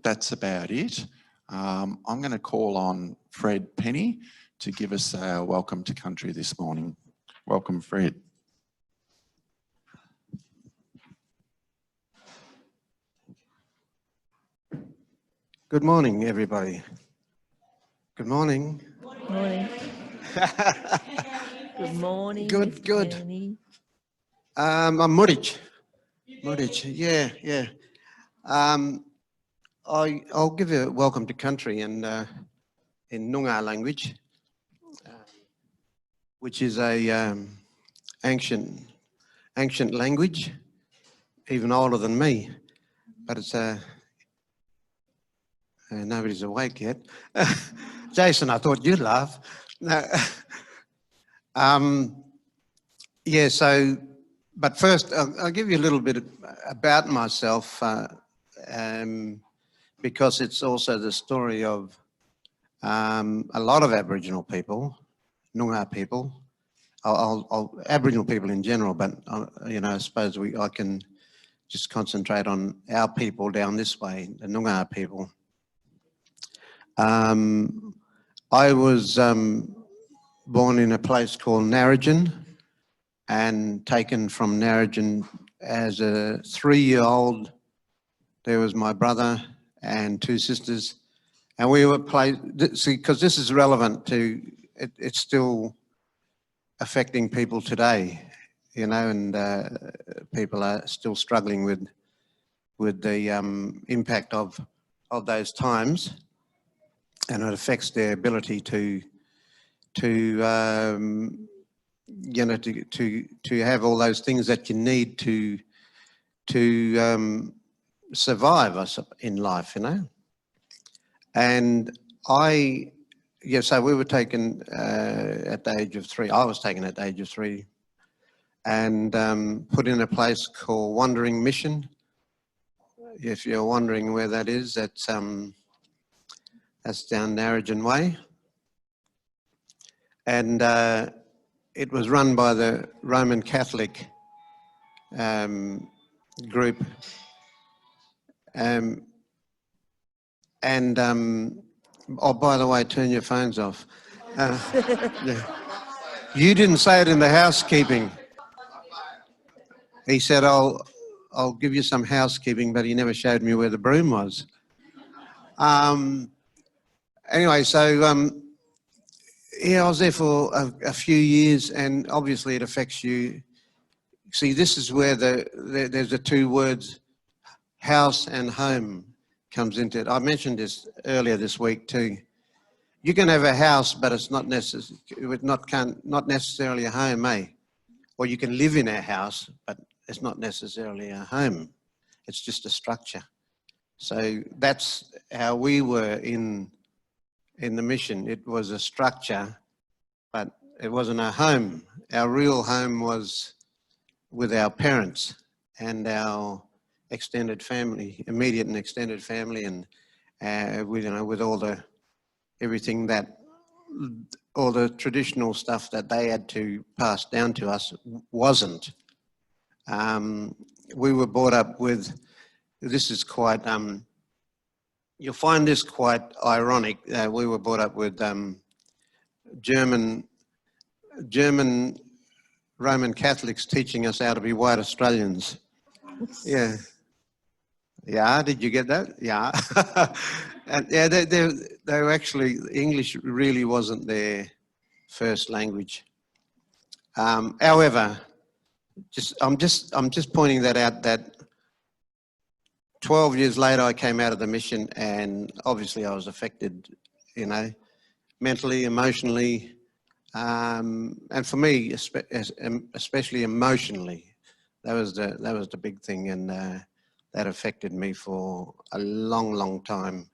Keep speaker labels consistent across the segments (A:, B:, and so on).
A: that's about it. I'm going to call on Fred Penny to give us a welcome to country this morning. Welcome, Fred.
B: Good morning, everybody. Good morning.
C: Morning. Good morning.
B: Good, good. I'm Murich. Yeah. I'll give you a welcome to country in Noongar language, which is a ancient language, even older than me, but it's nobody's awake yet. Jason, I thought you'd laugh. No. Yeah, so, but first I'll give you a little bit about myself because it's also the story of a lot of Aboriginal people, Noongar people, Aboriginal people in general, but you know, I suppose I can just concentrate on our people down this way, the Noongar people. I was born in a place called Narrogin and taken from Narrogin as a 3-year-old. There was my brother and 2 sisters, and we were see, because this is relevant to, it's still affecting people today, you know, and people are still struggling with the impact of those times. And it affects their ability to you know, to have all those things that you need to survive in life, you know. And so we were taken at the age of 3. I was taken at the age of 3, and put in a place called Wandering Mission. If you're wondering where that is, that's down Narrogin Way. And it was run by the Roman Catholic group. Oh, by the way, turn your phones off. Yeah. You didn't say it in the housekeeping. He said, I'll give you some housekeeping, but he never showed me where the broom was. Anyway, so yeah, I was there for a few years, and obviously it affects you. See, this is where there's the 2 words, house and home, comes into it. I mentioned this earlier this week too. You can have a house, but it's not necessarily a home, eh? Or you can live in a house, but it's not necessarily a home. It's just a structure. So that's how we were in the mission. It was a structure, but it wasn't a home. Our real home was with our parents and our extended family, immediate and extended family, and with, you know, with all the all the traditional stuff that they had to pass down to us wasn't. We were brought up with, this is quite, you'll find this quite ironic. We were brought up with German Roman Catholics teaching us how to be white Australians. Yeah. Yeah, did you get that? Yeah. And yeah, they were actually, English really wasn't their first language. However, I'm just pointing that out, that 12 years later I came out of the mission, and obviously I was affected, you know, mentally, emotionally, and for me, especially emotionally, that was the big thing, and that affected me for a long time.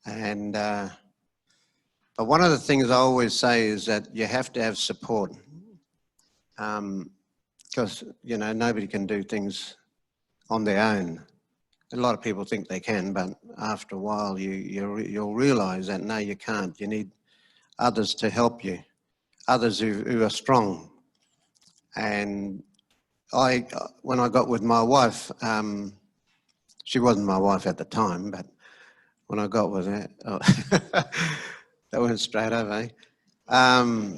B: And but one of the things I always say is that you have to have support, because you know, nobody can do things on their own. A lot of people think they can, but after a while you'll realise that no, you can't. You need others to help you, others who are strong. And when I got with my wife, she wasn't my wife at the time, but when I got with her. Oh, that went straight over, eh? I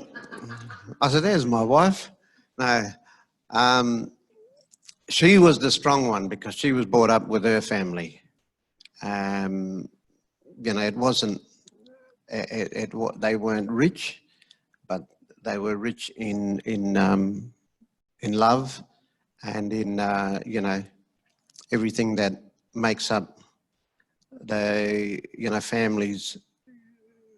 B: said, there's my wife. No. She was the strong one because she was brought up with her family. You know, it wasn't, they weren't rich, but they were rich in love and in, you know, everything that makes up the, you know, families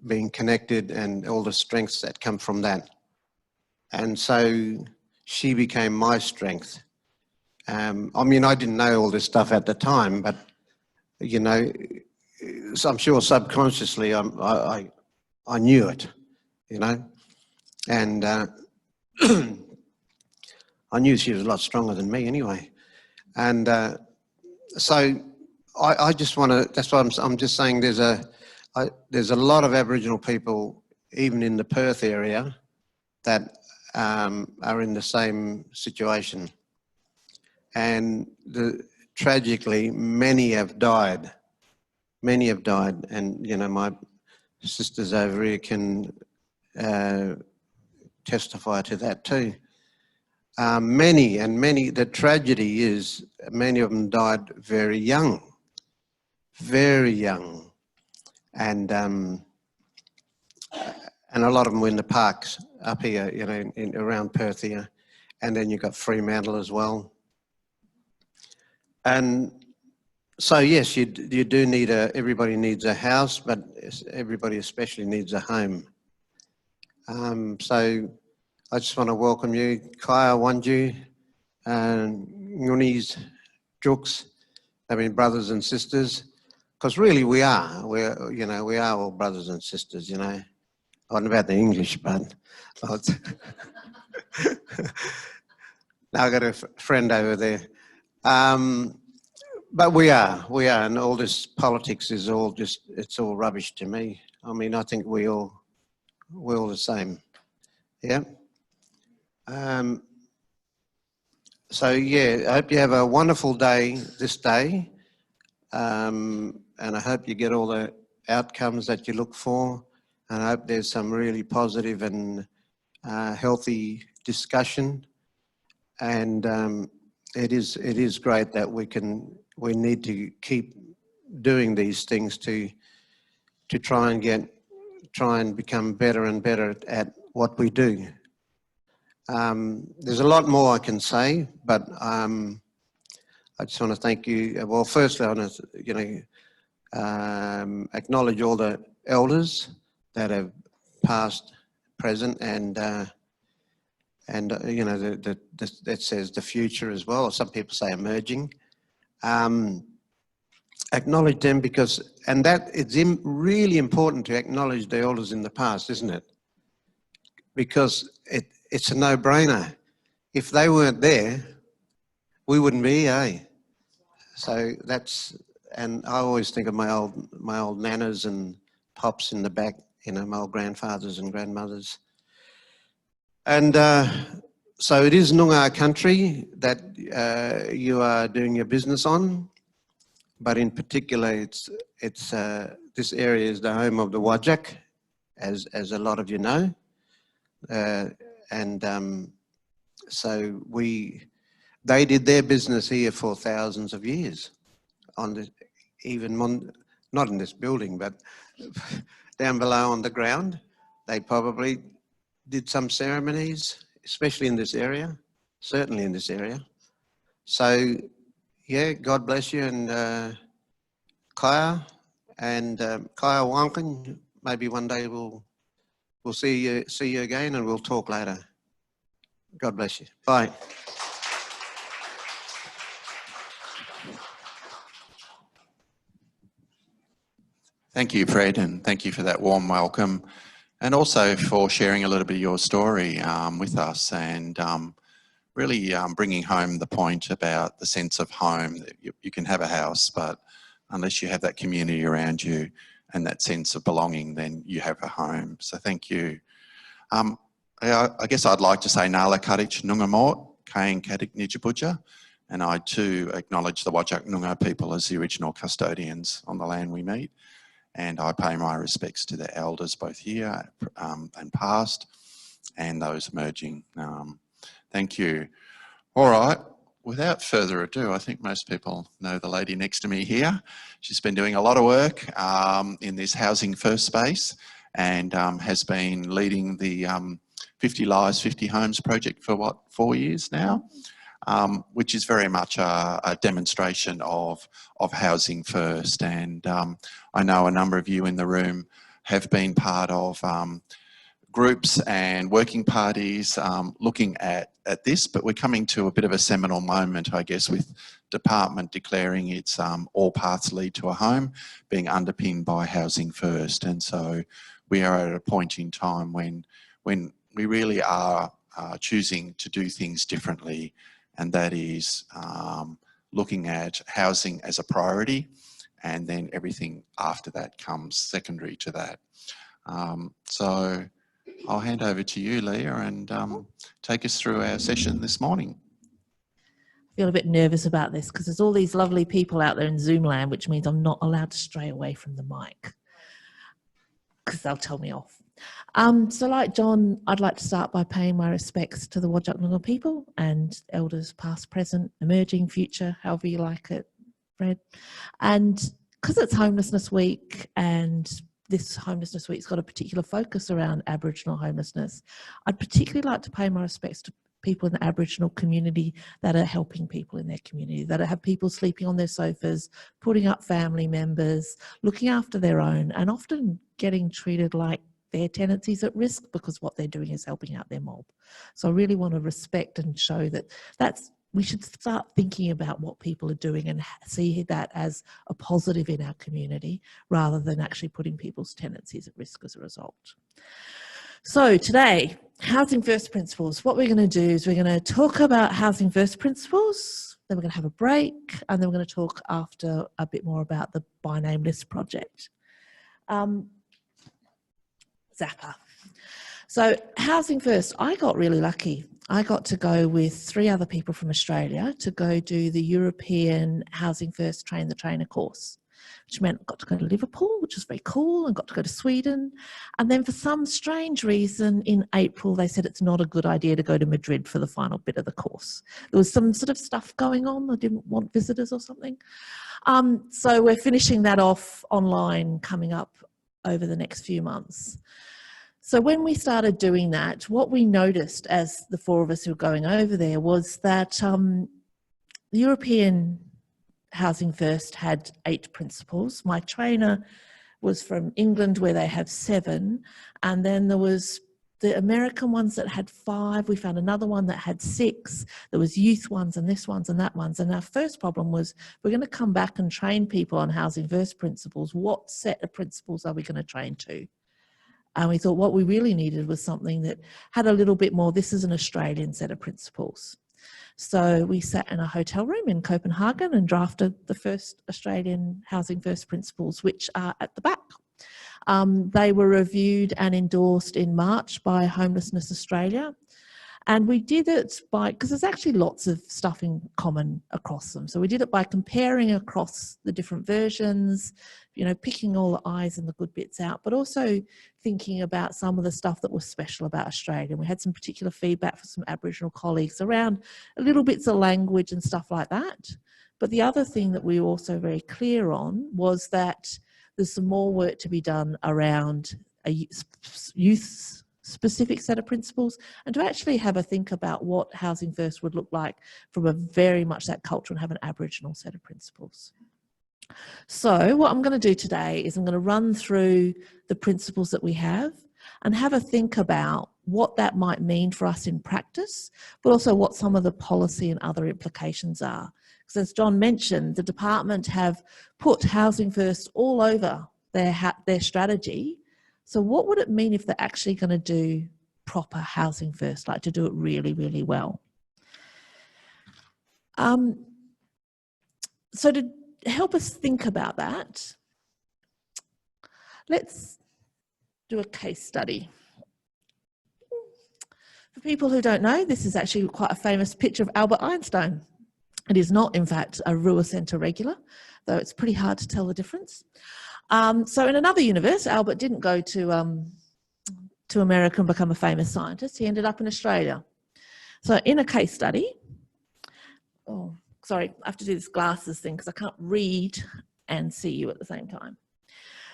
B: being connected and all the strengths that come from that. And so she became my strength. I mean, I didn't know all this stuff at the time, but, you know, so I'm sure subconsciously I knew it, you know, and I knew she was a lot stronger than me anyway. And so I just want to, that's why I'm just saying there's a lot of Aboriginal people, even in the Perth area, that are in the same situation. And tragically, many have died. Many have died. And, you know, my sisters over here can testify to that too. The tragedy is many of them died very young. Very young. And a lot of them were in the parks up here, you know, around Perth here. And then you've got Fremantle as well. And so, yes, you do need everybody needs a house, but everybody especially needs a home. So I just want to welcome you, Kaya, Wanju, and Ngunis, Jooks, I mean, brothers and sisters, because really we are all brothers and sisters, you know. I don't know about the English, but now I've got a friend over there. But we are, and all this politics is all it's all rubbish to me. I mean, I think we're all the same, yeah? So yeah, I hope you have a wonderful day this day, and I hope you get all the outcomes that you look for, and I hope there's some really positive and healthy discussion, and it is great that we need to keep doing these things to try and become better and better at what we do. There's a lot more I can say, but I just want to thank you. Well, firstly, I want to, you know, acknowledge all the elders that have passed, present, and you know, that says the future as well, or some people say emerging. Acknowledge them because, and that it's really important to acknowledge the elders in the past, isn't it? Because it's a no-brainer. If they weren't there, we wouldn't be here, eh? So that's, and I always think of my old nanas and pops in the back, you know, my old grandfathers and grandmothers. And so it is Noongar country that you are doing your business on, but in particular, this area is the home of the Wajak, as a lot of you know, so they did their business here for thousands of years, not in this building, but down below on the ground. They probably did some ceremonies, especially in this area, certainly in this area. So, yeah, God bless you, and Kaya Wankin, maybe one day we'll see you again, and we'll talk later. God bless you. Bye.
A: Thank you, Fred, and thank you for that warm welcome, and also for sharing a little bit of your story with us, and really bringing home the point about the sense of home. That you can have a house, but unless you have that community around you and that sense of belonging, then you have a home. So thank you. I guess I'd like to say Nala Kadich Nungamort, Kain Kadik Nijabuja, And I too acknowledge the Whadjuk Noongar people as the original custodians on the land we meet. And I pay my respects to the elders both here and past, and those emerging. Thank you. All right, without further ado, I think most people know the lady next to me here. She's been doing a lot of work in this Housing First space, and has been leading the 50 Lives, 50 Homes project for what, 4 years now? Which is very much a demonstration of Housing First. And I know a number of you in the room have been part of groups and working parties looking at this, but we're coming to a bit of a seminal moment, I guess, with Department declaring its all paths lead to a home being underpinned by Housing First. And so we are at a point in time when we really are choosing to do things differently, and that is looking at housing as a priority, and then everything after that comes secondary to that. So I'll hand over to you, Leah, and take us through our session this morning.
C: I feel a bit nervous about this because there's all these lovely people out there in Zoom land, which means I'm not allowed to stray away from the mic because they'll tell me off. So like John, I'd like to start by paying my respects to the Whadjuk Noongar people and elders past, present, emerging, future, however you like it, Fred. And because it's Homelessness Week, and this Homelessness Week's got a particular focus around Aboriginal homelessness, I'd particularly like to pay my respects to people in the Aboriginal community that are helping people in their community, that have people sleeping on their sofas, putting up family members, looking after their own, and often getting treated like their tenancies at risk because what they're doing is helping out their mob. So I really want to respect and show that we should start thinking about what people are doing and see that as a positive in our community rather than actually putting people's tenancies at risk as a result. So today, Housing First principles. What we're going to do is we're going to talk about Housing First principles, then we're going to have a break, and then we're going to talk after a bit more about the By Name List project. Zapper. So Housing First, I got really lucky. I got to go with 3 other people from Australia to go do the European Housing First Train the Trainer course, which meant I got to go to Liverpool, which was very cool, and got to go to Sweden. And then for some strange reason in April, they said it's not a good idea to go to Madrid for the final bit of the course. There was some sort of stuff going on. They didn't want visitors or something. So we're finishing that off online coming up over the next few months. So when we started doing that, what we noticed as the 4 of us who were going over there was that the European Housing First had 8 principles. My trainer was from England where they have 7, and then there was the American ones that had 5. We found another one that had 6. There was youth ones and this ones and that ones. And our first problem was we're going to come back and train people on Housing First principles. What set of principles are we going to train to? And we thought what we really needed was something that had a little bit more, this is an Australian set of principles. So we sat in a hotel room in Copenhagen and drafted the first Australian Housing First principles, which are at the back. They were reviewed and endorsed in March by Homelessness Australia. And we did it by, because there's actually lots of stuff in common across them. So we did it by comparing across the different versions, you know, picking all the I's and the good bits out, but also thinking about some of the stuff that was special about Australia. And we had some particular feedback from some Aboriginal colleagues around a little bits of language and stuff like that. But the other thing that we were also very clear on was that there's some more work to be done around a youth specific set of principles, and to actually have a think about what Housing First would look like from a very much that culture and have an Aboriginal set of principles. So what I'm going to do today is I'm going to run through the principles that we have and have a think about what that might mean for us in practice, but also what some of the policy and other implications are. Because as John mentioned, the department have put Housing First all over their strategy. So what would it mean if they're actually going to do proper Housing First, like to do it really, really well? So to help us think about that, let's do a case study. For people who don't know, this is actually quite a famous picture of Albert Einstein. It is not, in fact, a Rua Centre regular, though it's pretty hard to tell the difference. So in another universe, Albert didn't go to America and become a famous scientist. He ended up in Australia. So in a case study, oh, sorry, I have to do this glasses thing because I can't read and see you at the same time.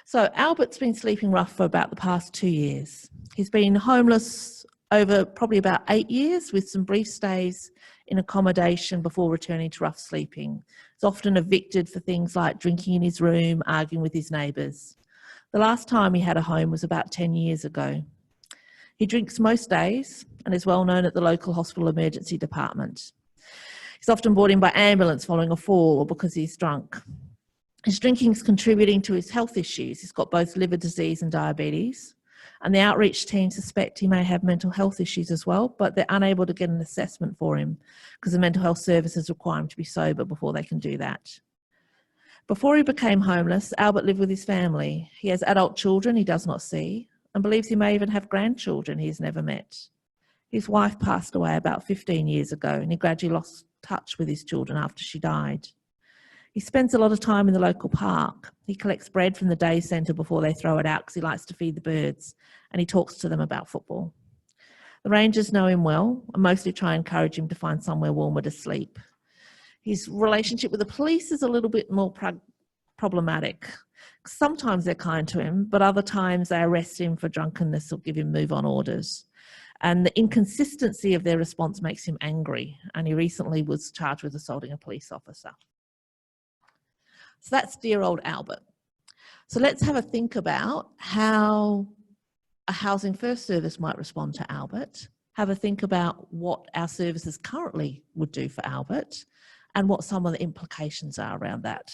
C: So Albert's been sleeping rough for about the past 2 years. He's been homeless over probably about 8 years with some brief stays in accommodation before returning to rough sleeping. He's often evicted for things like drinking in his room, arguing with his neighbours. The last time he had a home was about 10 years ago. He drinks most days and is well known at the local hospital emergency department. He's often brought in by ambulance following a fall or because he's drunk. His drinking is contributing to his health issues. He's got both liver disease and diabetes. And the outreach team suspect he may have mental health issues as well, but they're unable to get an assessment for him because the mental health services require him to be sober before they can do that. Before he became homeless, Albert lived with his family. He has adult children he does not see and believes he may even have grandchildren he has never met. His wife passed away about 15 years ago and he gradually lost touch with his children after she died. He spends a lot of time in the local park. He collects bread from the day centre before they throw it out because he likes to feed the birds, and he talks to them about football. The Rangers know him well and mostly try and encourage him to find somewhere warmer to sleep. His relationship with the police is a little bit more problematic. Sometimes they're kind to him, but other times they arrest him for drunkenness or give him move-on orders. And the inconsistency of their response makes him angry, and he recently was charged with assaulting a police officer. So that's dear old Albert. So let's have a think about how a Housing First service might respond to Albert. Have a think about what our services currently would do for Albert and what some of the implications are around that.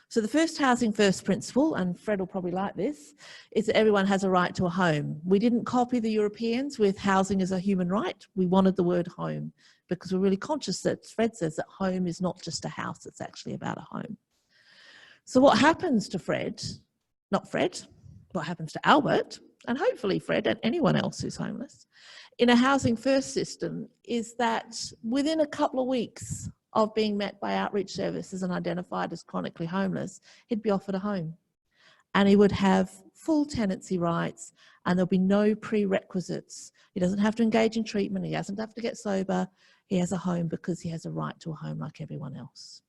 C: So the first Housing First principle, and Fred will probably like this, is that everyone has a right to a home. We didn't copy the Europeans with housing as a human right. We wanted the word home because we're really conscious that Fred says that home is not just a house, it's actually about a home. So what happens to Fred, not Fred, what happens to Albert, and hopefully Fred and anyone else who's homeless, in a Housing First system is that within a couple of weeks of being met by outreach services and identified as chronically homeless, he'd be offered a home. And he would have full tenancy rights and there'll be no prerequisites. He doesn't have to engage in treatment, he doesn't have to get sober. He has a home because he has a right to a home like everyone else.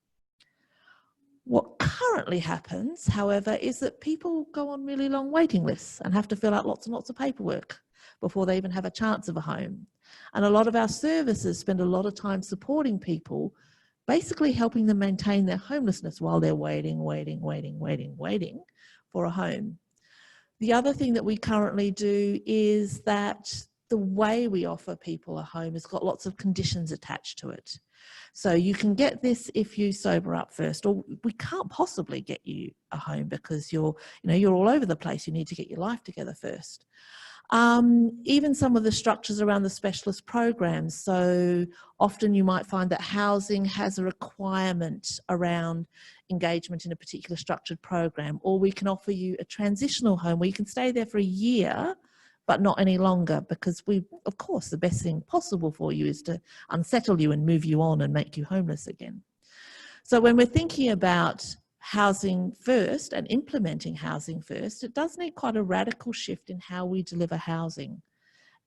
C: What currently happens, however, is that people go on really long waiting lists and have to fill out lots and lots of paperwork before they even have a chance of a home. And a lot of our services spend a lot of time supporting people, basically helping them maintain their homelessness while they're waiting for a home. The other thing that we currently do is that the way we offer people a home has got lots of conditions attached to it. So you can get this if you sober up first, or we can't possibly get you a home because you're all over the place. You need to get your life together first. Even some of the structures around the specialist programs. So often you might find that housing has a requirement around engagement in a particular structured program, or we can offer you a transitional home where you can stay there for a year, but not any longer, because of course, the best thing possible for you is to unsettle you and move you on and make you homeless again. So when we're thinking about Housing First and implementing Housing First, it does need quite a radical shift in how we deliver housing,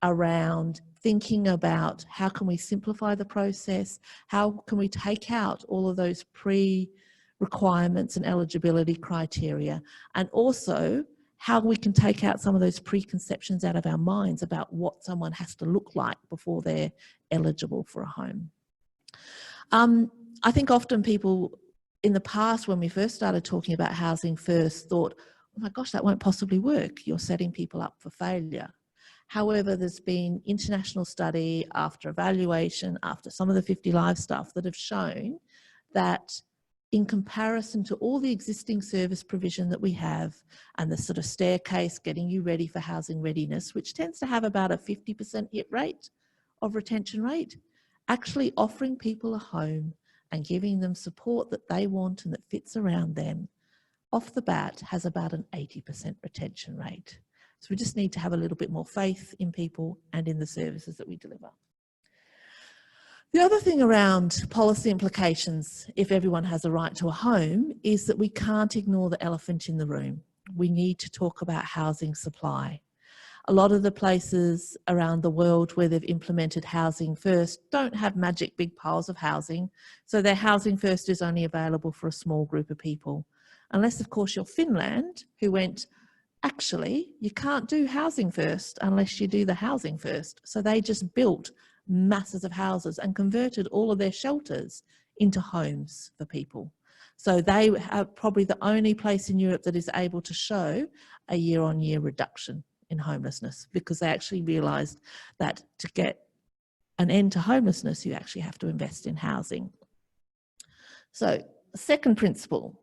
C: around thinking about how can we simplify the process, how can we take out all of those pre-requirements and eligibility criteria, and also how we can take out some of those preconceptions out of our minds about what someone has to look like before they're eligible for a home. I think often people in the past, when we first started talking about Housing First, thought, oh my gosh, that won't possibly work. You're setting people up for failure. However, there's been international study after evaluation, after some of the 50 Live stuff that have shown that in comparison to all the existing service provision that we have and the sort of staircase getting you ready for housing readiness, which tends to have about a 50% hit rate of retention rate, actually offering people a home and giving them support that they want and that fits around them, off the bat has about an 80% retention rate. So we just need to have a little bit more faith in people and in the services that we deliver. The other thing around policy implications, if everyone has a right to a home, is that we can't ignore the elephant in the room. We need to talk about housing supply. A lot of the places around the world where they've implemented housing first don't have magic big piles of housing, so their housing first is only available for a small group of people. Unless, of course, you're Finland, who went, actually, you can't do housing first unless you do the housing first. So they just built masses of houses and converted all of their shelters into homes for people. So they are probably the only place in Europe that is able to show a year-on-year reduction in homelessness, because they actually realised that to get an end to homelessness, you actually have to invest in housing. So, second principle.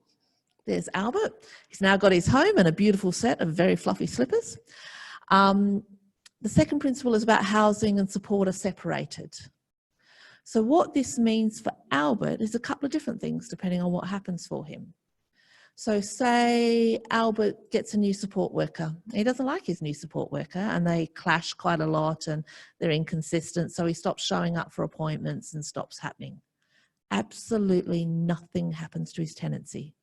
C: There's Albert. He's now got his home and a beautiful set of very fluffy slippers. The second principle is about housing and support are separated. So what this means for Albert is a couple of different things depending on what happens for him. So say Albert gets a new support worker. He doesn't like his new support worker and they clash quite a lot and they're inconsistent, so he stops showing up for appointments and stops happening. Absolutely nothing happens to his tenancy.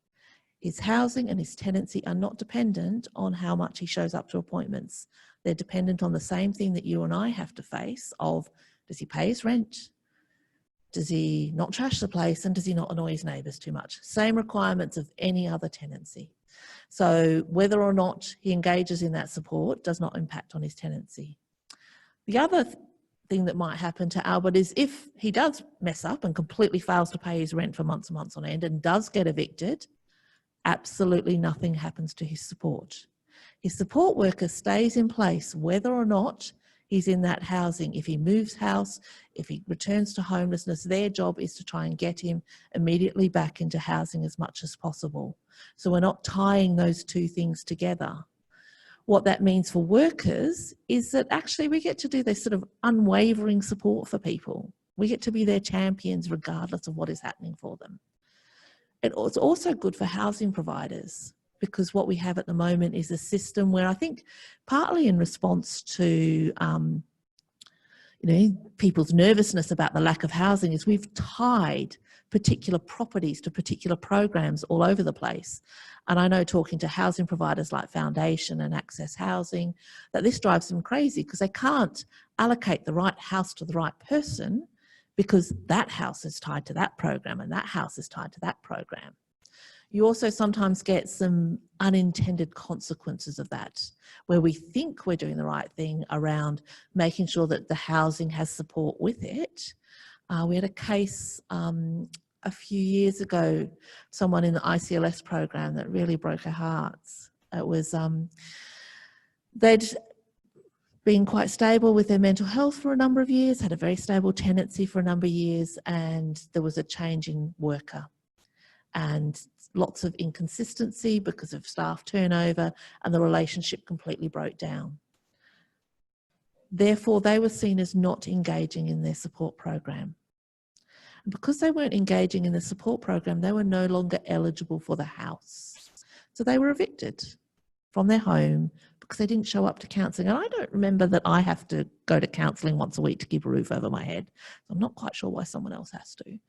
C: His housing and his tenancy are not dependent on how much he shows up to appointments. They're dependent on the same thing that you and I have to face of, does he pay his rent? Does he not trash the place? And does he not annoy his neighbours too much? Same requirements of any other tenancy. So whether or not he engages in that support does not impact on his tenancy. The other thing that might happen to Albert is if he does mess up and completely fails to pay his rent for months and months on end and does get evicted, absolutely nothing happens to his support. His support worker stays in place whether or not he's in that housing. If he moves house, if he returns to homelessness, their job is to try and get him immediately back into housing as much as possible. So we're not tying those two things together. What that means for workers is that actually we get to do this sort of unwavering support for people. We get to be their champions regardless of what is happening for them. It's also good for housing providers, because what we have at the moment is a system where I think partly in response to people's nervousness about the lack of housing is we've tied particular properties to particular programs all over the place. And I know, talking to housing providers like Foundation and Access Housing, that this drives them crazy because they can't allocate the right house to the right person because that house is tied to that program and that house is tied to that program. You also sometimes get some unintended consequences of that, where we think we're doing the right thing around making sure that the housing has support with it. We had a case a few years ago, someone in the ICLS program that really broke our hearts. It was, they'd been quite stable with their mental health for a number of years, had a very stable tenancy for a number of years, and there was a change in worker. And lots of inconsistency because of staff turnover, and the relationship completely broke down. Therefore, they were seen as not engaging in their support program. And because they weren't engaging in the support program, they were no longer eligible for the house. So they were evicted from their home because they didn't show up to counselling. And I don't remember that I have to go to counselling once a week to keep a roof over my head. I'm not quite sure why someone else has to.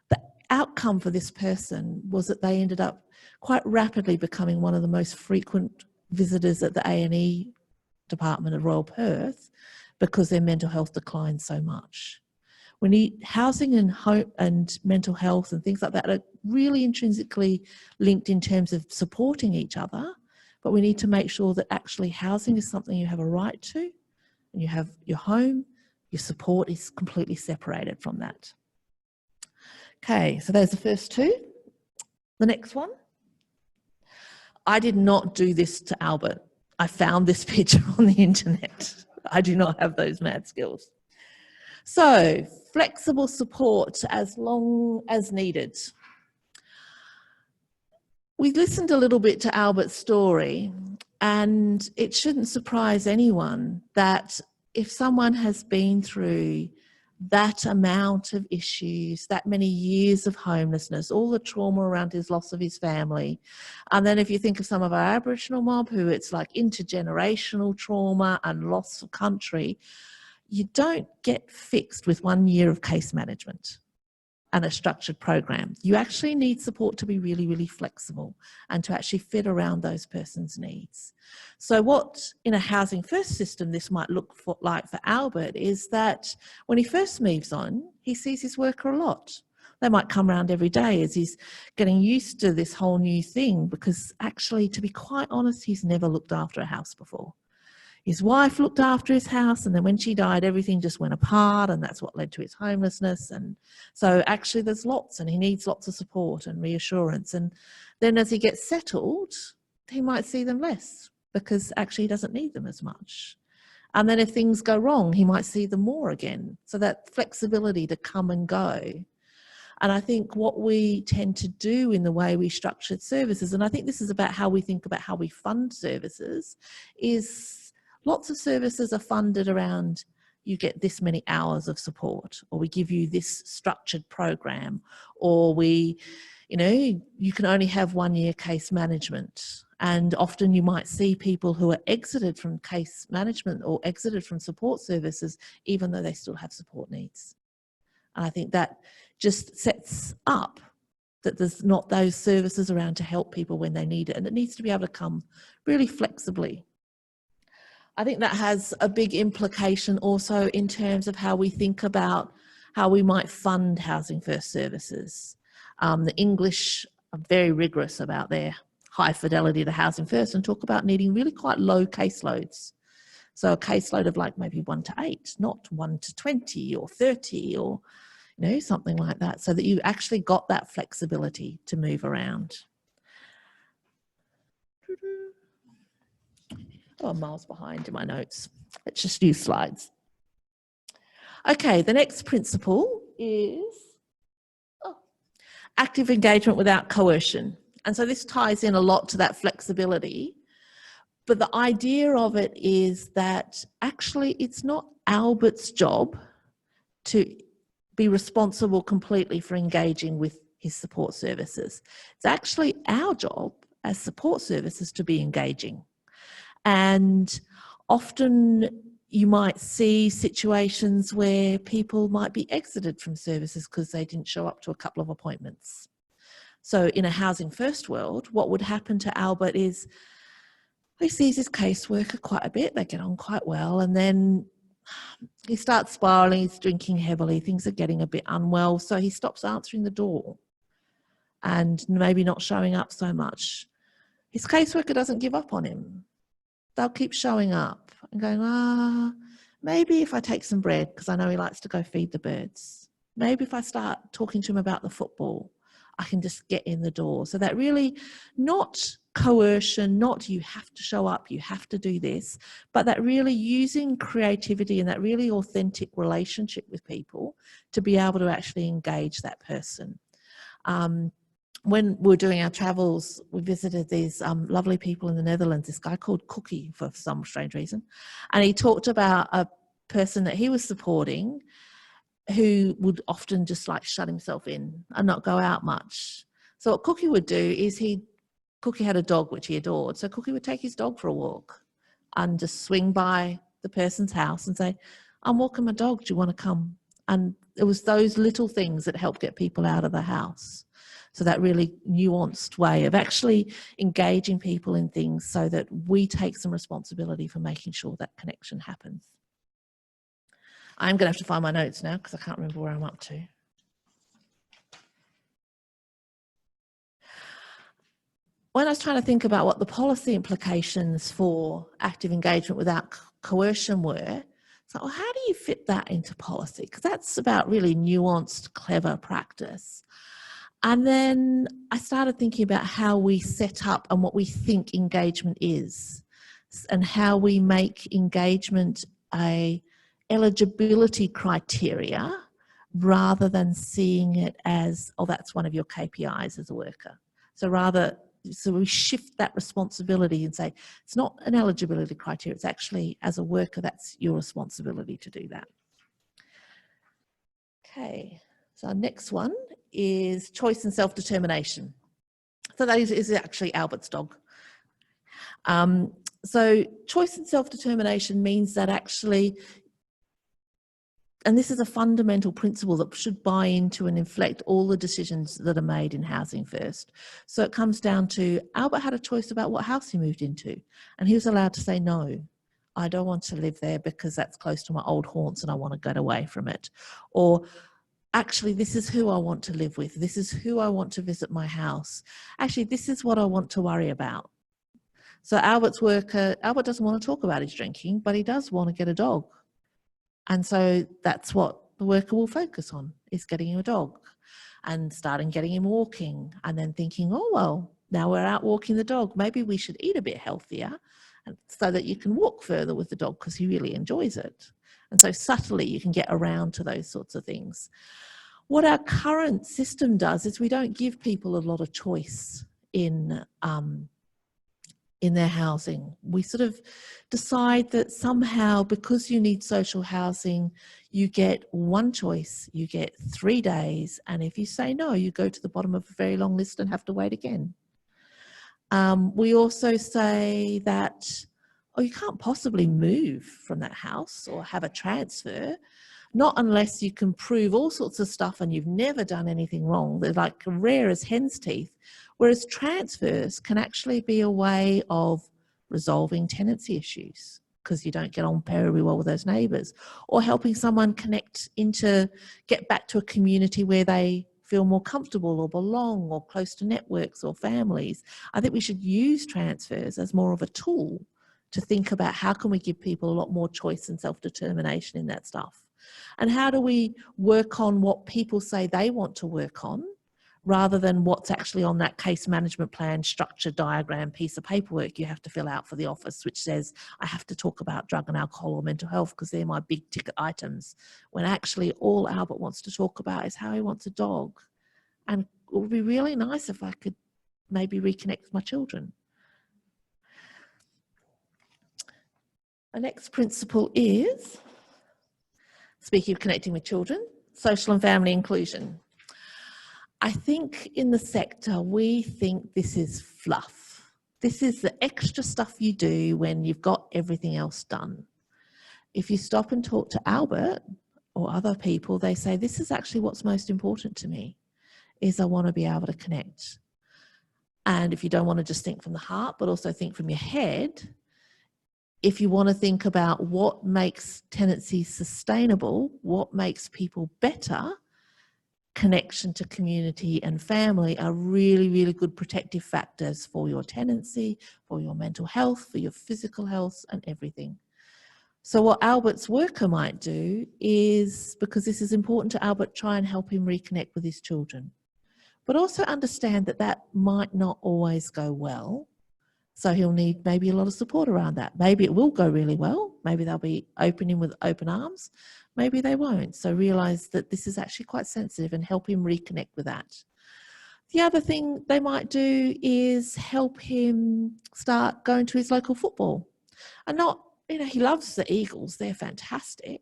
C: The outcome for this person was that they ended up quite rapidly becoming one of the most frequent visitors at the A&E department at Royal Perth because their mental health declined so much. We need housing and home and mental health and things like that are really intrinsically linked in terms of supporting each other, but we need to make sure that actually housing is something you have a right to, and you have your home, your support is completely separated from that. Okay, so there's the first two. The next one. I did not do this to Albert. I found this picture on the internet. I do not have those mad skills. So, flexible support as long as needed. We listened a little bit to Albert's story, and it shouldn't surprise anyone that if someone has been through that amount of issues, that many years of homelessness, all the trauma around his loss of his family. And then if you think of some of our Aboriginal mob, who it's like intergenerational trauma and loss of country, you don't get fixed with 1 year of case management and a structured program. You actually need support to be really, really flexible and to actually fit around those persons' needs. So what in a housing first system this might look like for Albert is that when he first moves on, he sees his worker a lot. They might come around every day as he's getting used to this whole new thing, because actually, to be quite honest, he's never looked after a house before. His wife looked after his house, and then when she died, everything just went apart, and that's what led to his homelessness. And so actually there's lots, and he needs lots of support and reassurance. And then as he gets settled, he might see them less because actually he doesn't need them as much. And then if things go wrong, he might see them more again. So that flexibility to come and go. And I think what we tend to do in the way we structured services, and I think this is about how we think about how we fund services, is lots of services are funded around you get this many hours of support, or we give you this structured program, or we, you know, you can only have 1 year case management. And often you might see people who are exited from case management or exited from support services, even though they still have support needs. And I think that just sets up that there's not those services around to help people when they need it. And it needs to be able to come really flexibly. I think that has a big implication also in terms of how we think about how we might fund housing first services. The English are very rigorous about their high fidelity to housing first and talk about needing really quite low caseloads. So a caseload of like maybe 1 to 8, not 1 to 20 or 30 or, you know, something like that, so that you actually got that flexibility to move around. Oh, I'm miles behind in my notes. Let's just use slides. Okay, the next principle is active engagement without coercion. And so this ties in a lot to that flexibility. But the idea of it is that actually it's not Albert's job to be responsible completely for engaging with his support services. It's actually our job as support services to be engaging. And often you might see situations where people might be exited from services because they didn't show up to a couple of appointments. So in a housing first world, what would happen to Albert is he sees his caseworker quite a bit, they get on quite well, and then he starts spiralling, he's drinking heavily, things are getting a bit unwell, so he stops answering the door and maybe not showing up so much. His caseworker doesn't give up on him. They'll keep showing up and going, maybe if I take some bread, because I know he likes to go feed the birds. Maybe if I start talking to him about the football, I can just get in the door. So that really, not coercion, not you have to show up, you have to do this, but that really using creativity and that really authentic relationship with people to be able to actually engage that person. When we were doing our travels, we visited these lovely people in the Netherlands, this guy called Cookie for some strange reason. And he talked about a person that he was supporting who would often just like shut himself in and not go out much. So what Cookie would do is Cookie had a dog which he adored. So Cookie would take his dog for a walk and just swing by the person's house and say, I'm walking my dog, do you want to come? And it was those little things that helped get people out of the house. So that really nuanced way of actually engaging people in things so that we take some responsibility for making sure that connection happens. I'm going to have to find my notes now because I can't remember where I'm up to. When I was trying to think about what the policy implications for active engagement without coercion were, so well, how do you fit that into policy? Because that's about really nuanced, clever practice. And then I started thinking about how we set up and what we think engagement is and how we make engagement a eligibility criteria rather than seeing it as, oh, that's one of your KPIs as a worker. So we shift that responsibility and say, it's not an eligibility criteria, it's actually, as a worker, that's your responsibility to do that. Okay, so our next one is choice and self-determination. So that is actually Albert's dog. So choice and self-determination means that actually and this is a fundamental principle that should buy into and inflect all the decisions that are made in Housing First. So it comes down to Albert had a choice about what house he moved into, and he was allowed to say, no, I don't want to live there because that's close to my old haunts and I want to get away from it. Or actually, this is who I want to live with. This is who I want to visit my house. Actually, this is what I want to worry about. So Albert doesn't want to talk about his drinking, but he does want to get a dog. And so that's what the worker will focus on, is getting him a dog and starting getting him walking, and then thinking, oh, well, now we're out walking the dog. Maybe we should eat a bit healthier so that you can walk further with the dog because he really enjoys it. And so subtly you can get around to those sorts of things. What our current system does is we don't give people a lot of choice in their housing. We sort of decide that somehow, because you need social housing, you get one choice, you get 3 days, and if you say no, you go to the bottom of a very long list and have to wait again. We also say that, oh, you can't possibly move from that house or have a transfer, not unless you can prove all sorts of stuff and you've never done anything wrong. They're like rare as hen's teeth. Whereas transfers can actually be a way of resolving tenancy issues because you don't get on very well with those neighbours, or helping someone get back to a community where they feel more comfortable or belong or close to networks or families. I think we should use transfers as more of a tool to think about how can we give people a lot more choice and self-determination in that stuff. And how do we work on what people say they want to work on, rather than what's actually on that case management plan, structure diagram, piece of paperwork you have to fill out for the office, which says, I have to talk about drug and alcohol or mental health because they're my big ticket items, when actually all Albert wants to talk about is how he wants a dog. And it would be really nice if I could maybe reconnect with my children. The next principle is, speaking of connecting with children, social and family inclusion. I think in the sector, we think this is fluff. This is the extra stuff you do when you've got everything else done. If you stop and talk to Albert or other people, they say, this is actually what's most important to me, is I want to be able to connect. And if you don't want to just think from the heart, but also think from your head, if you want to think about what makes tenancy sustainable, what makes people better, connection to community and family are really, really good protective factors for your tenancy, for your mental health, for your physical health and everything. So what Albert's worker might do is, because this is important to Albert, try and help him reconnect with his children, but also understand that that might not always go well. So he'll need maybe a lot of support around that. Maybe it will go really well. Maybe they'll be opening with open arms. Maybe they won't. So realise that this is actually quite sensitive and help him reconnect with that. The other thing they might do is help him start going to his local football. And not, he loves the Eagles. They're fantastic,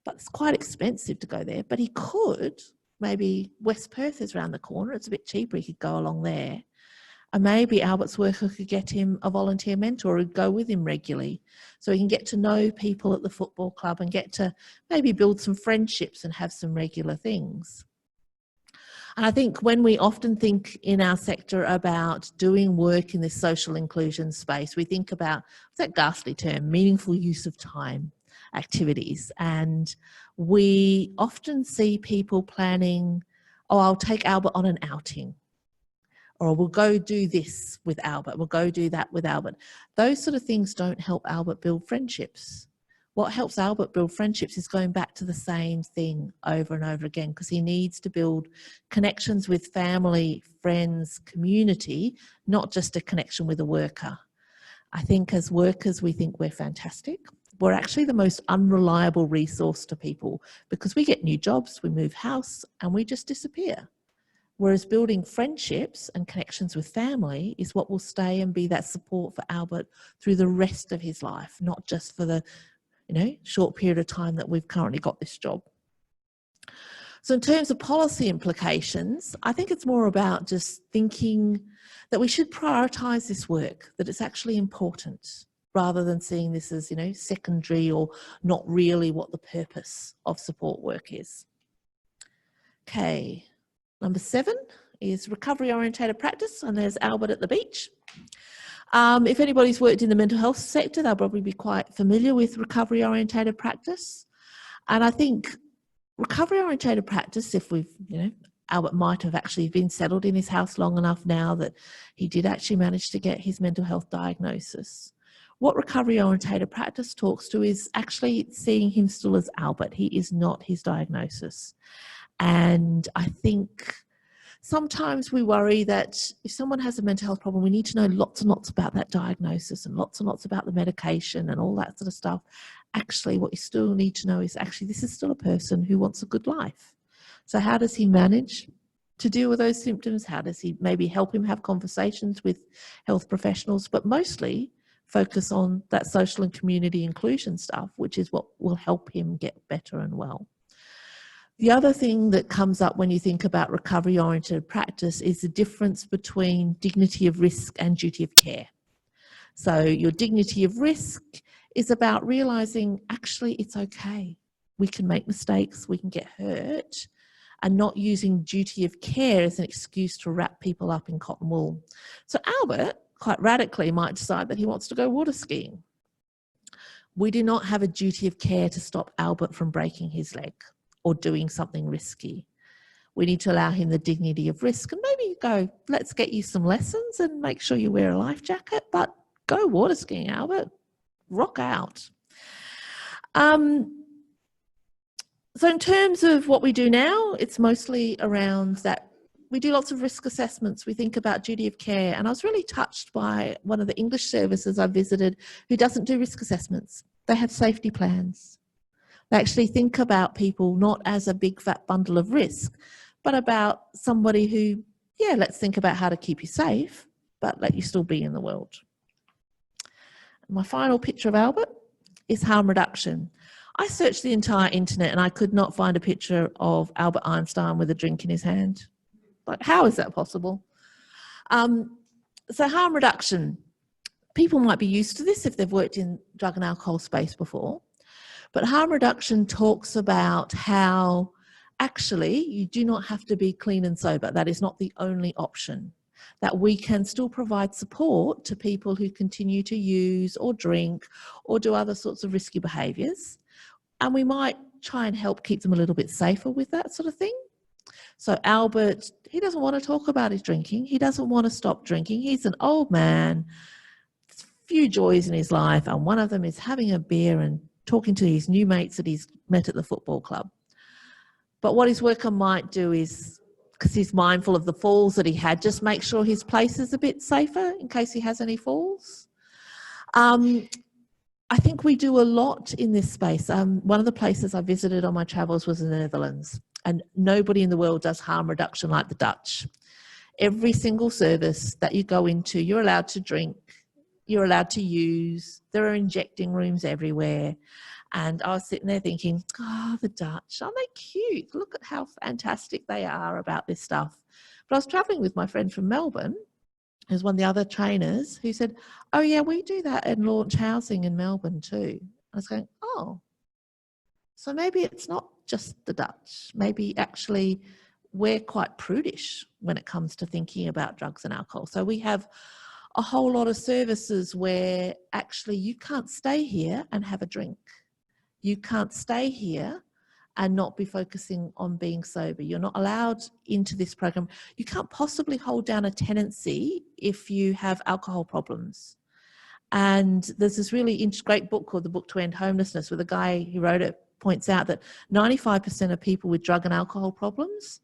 C: but it's quite expensive to go there. But he could, maybe West Perth is around the corner. It's a bit cheaper. He could go along there. And maybe Albert's worker could get him a volunteer mentor who'd go with him regularly, so he can get to know people at the football club and get to maybe build some friendships and have some regular things. And I think when we often think in our sector about doing work in this social inclusion space, we think about, what's that ghastly term, meaningful use of time activities. And we often see people planning, oh, I'll take Albert on an outing, or we'll go do this with Albert, we'll go do that with Albert. Those sort of things don't help Albert build friendships. What helps Albert build friendships is going back to the same thing over and over again, because he needs to build connections with family, friends, community, not just a connection with a worker. I think as workers, we think we're fantastic. We're actually the most unreliable resource to people, because we get new jobs, we move house, and we just disappear. Whereas building friendships and connections with family is what will stay and be that support for Albert through the rest of his life, not just for the short period of time that we've currently got this job. So in terms of policy implications, I think it's more about just thinking that we should prioritise this work, that it's actually important. rather than seeing this as, secondary or not really what the purpose of support work is. Okay, number 7 is recovery-orientated practice, and there's Albert at the beach. If anybody's worked in the mental health sector, they'll probably be quite familiar with recovery-orientated practice. And I think recovery-orientated practice, if we've, Albert might have actually been settled in his house long enough now that he did actually manage to get his mental health diagnosis. What recovery-orientated practice talks to is actually seeing him still as Albert. He is not his diagnosis. And I think sometimes we worry that if someone has a mental health problem, we need to know lots and lots about that diagnosis and lots about the medication and all that sort of stuff. Actually, what you still need to know is actually this is still a person who wants a good life. So how does he manage to deal with those symptoms? How does he maybe help him have conversations with health professionals, but mostly focus on that social and community inclusion stuff, which is what will help him get better and well. The other thing that comes up when you think about recovery-oriented practice is the difference between dignity of risk and duty of care. So your dignity of risk is about realising actually it's okay. We can make mistakes, we can get hurt, and not using duty of care as an excuse to wrap people up in cotton wool. So Albert, quite radically, might decide that he wants to go water skiing. We do not have a duty of care to stop Albert from breaking his leg or doing something risky. We need to allow him the dignity of risk and maybe go, let's get you some lessons and make sure you wear a life jacket, but go water skiing, Albert. Rock out. So in terms of what we do now, it's mostly around that we do lots of risk assessments. We think about duty of care. And I was really touched by one of the English services I visited who doesn't do risk assessments. They have safety plans. They actually think about people not as a big fat bundle of risk, but about somebody who, yeah, let's think about how to keep you safe, but let you still be in the world. My final picture of Albert is harm reduction. I searched the entire internet and I could not find a picture of Albert Einstein with a drink in his hand. Like, how is that possible? So harm reduction. People might be used to this if they've worked in drug and alcohol space before. But harm reduction talks about how actually you do not have to be clean and sober. That is not the only option. That we can still provide support to people who continue to use or drink or do other sorts of risky behaviours. And we might try and help keep them a little bit safer with that sort of thing. So Albert, he doesn't want to talk about his drinking. He doesn't want to stop drinking. He's an old man, there's few joys in his life, and one of them is having a beer and talking to his new mates that he's met at the football club. But what his worker might do is, because he's mindful of the falls that he had, just make sure his place is a bit safer in case he has any falls. I think we do a lot in this space. One of the places I visited on my travels was in the Netherlands, and nobody in the world does harm reduction like the Dutch. Every single service that you go into, you're allowed to drink, you're allowed to use, there are injecting rooms everywhere. And I was sitting there thinking, oh, the Dutch, aren't they cute? Look at how fantastic they are about this stuff. But I was travelling with my friend from Melbourne, who's one of the other trainers, who said, oh yeah, we do that in Launch Housing in Melbourne too. I was going, oh, so maybe it's not just the Dutch. Maybe actually we're quite prudish when it comes to thinking about drugs and alcohol. So we have a whole lot of services where actually you can't stay here and have a drink. You can't stay here and not be focusing on being sober. You're not allowed into this program. You can't possibly hold down a tenancy if you have alcohol problems. And there's this really great book called The Book To End Homelessness, where the guy who wrote it points out that 95% of people with drug and alcohol problems,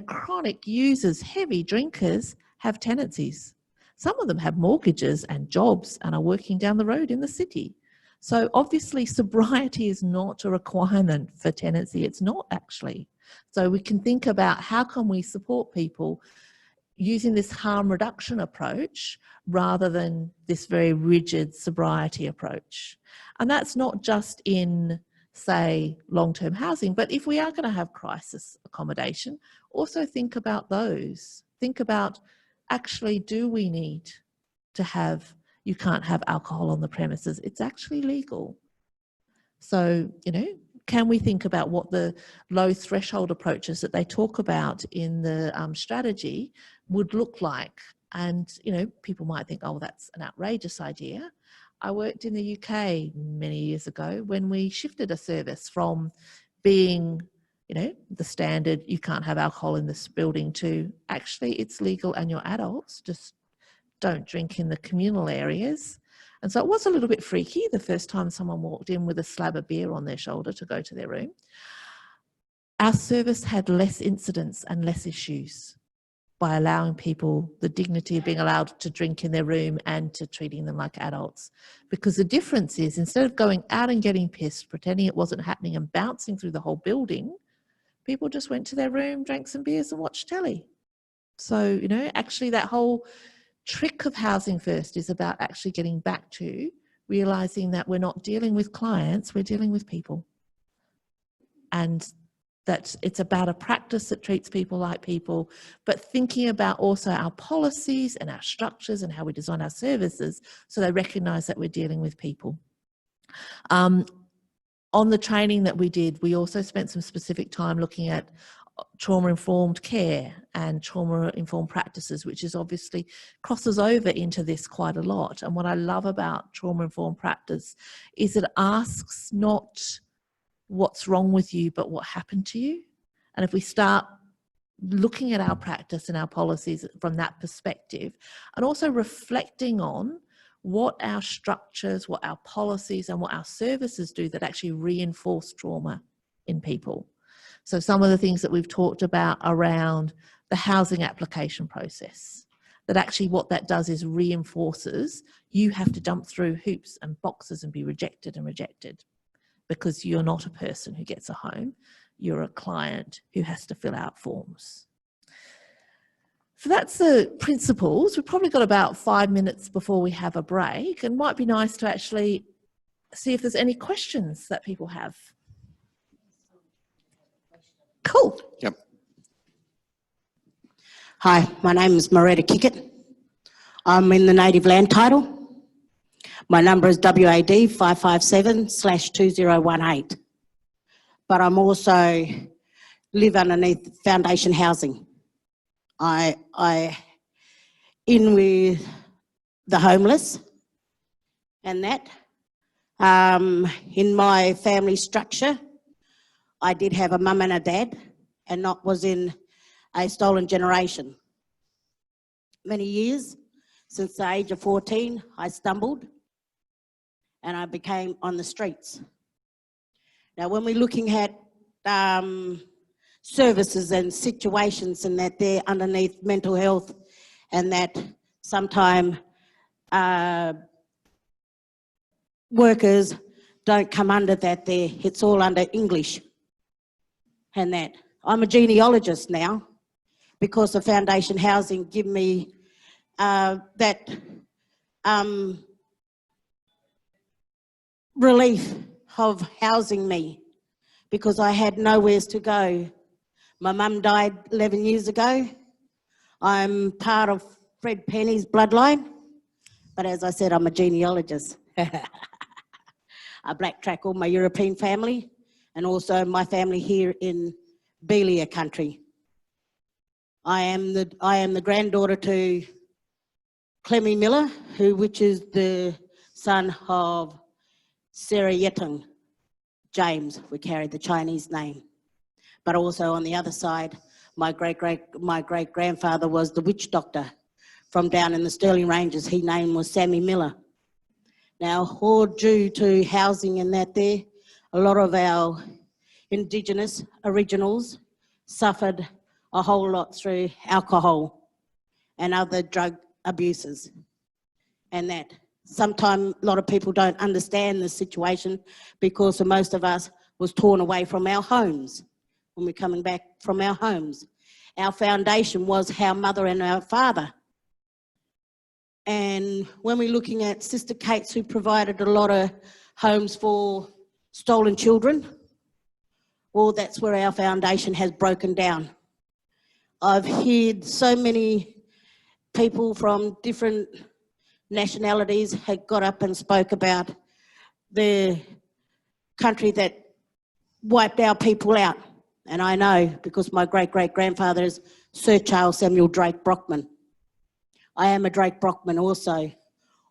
C: chronic users, heavy drinkers, have tenancies. Some of them have mortgages and jobs and are working down the road in the city. So obviously sobriety is not a requirement for tenancy. It's not actually. So we can think about how can we support people using this harm reduction approach rather than this very rigid sobriety approach. And that's not just in, say, long-term housing, but if we are going to have crisis accommodation, also think about those. Think about actually, do we need to have you can't have alcohol on the premises. It's actually legal. So, you know, can we think about what the low threshold approaches that they talk about in the strategy would look like? And, you know, people might think, oh, that's an outrageous idea. I worked in the UK many years ago when we shifted a service from being, you know, the standard, you can't have alcohol in this building, to actually it's legal and you're adults, just don't drink in the communal areas. And so it was a little bit freaky the first time someone walked in with a slab of beer on their shoulder to go to their room. Our service had less incidents and less issues by allowing people the dignity of being allowed to drink in their room and to treating them like adults. Because the difference is, instead of going out and getting pissed, pretending it wasn't happening and bouncing through the whole building, people just went to their room, drank some beers and watched telly. So, you know, actually that whole trick of Housing First is about actually getting back to realising that we're not dealing with clients, we're dealing with people. And that it's about a practice that treats people like people, but thinking about also our policies and our structures and how we design our services so they recognise that we're dealing with people. On the training that we did, we also spent some specific time looking at trauma-informed care and trauma-informed practices, which is obviously crosses over into this quite a lot. And what I love about trauma-informed practice is it asks not what's wrong with you, but what happened to you. And if we start looking at our practice and our policies from that perspective, and also reflecting on what our structures, what our policies and what our services do that actually reinforce trauma in people. So some of the things that we've talked about around the housing application process, that actually what that does is reinforces you have to jump through hoops and boxes and be rejected and rejected, because you're not a person who gets a home, you're a client who has to fill out forms. So that's the principles. We've probably got about 5 minutes before we have a break, and it might be nice to actually see if there's any questions that people have. Cool.
A: Yep.
D: Hi, my name is Moretta Kickett. I'm in the native land title. My number is WAD 557/2018. But I'm also live underneath foundation housing. I in with the homeless and that. In my family structure, I did have a mum and a dad, and not was in a stolen generation. Many years, since the age of 14, I stumbled and I became on the streets. Now, when we're looking at services and situations and that they're underneath mental health, and that sometimes workers don't come under that there, it's all under English and that. I'm a genealogist now because the foundation housing give me that relief of housing me, because I had nowhere to go. My mum died 11 years ago. I'm part of Fred Penny's bloodline, but as I said, I'm a genealogist. I backtrack all my European family and also my family here in Belia country. I am the granddaughter to Clemmy Miller, which is the son of Sarah Yettung James. We carry the Chinese name. But also on the other side, my great-grandfather was the witch doctor from down in the Stirling Ranges. His name was Sammy Miller. Now, all due to housing and that there, a lot of our Indigenous originals suffered a whole lot through alcohol and other drug abuses and that. Sometimes a lot of people don't understand the situation because most of us was torn away from our homes when we're coming back from our homes. Our foundation was our mother and our father. And when we're looking at Sister Kate's, who provided a lot of homes for stolen children, well, that's where our foundation has broken down. I've heard so many people from different nationalities had got up and spoke about the country that wiped our people out. And I know because my great-great-grandfather is Sir Charles Samuel Drake Brockman. I am a Drake Brockman also,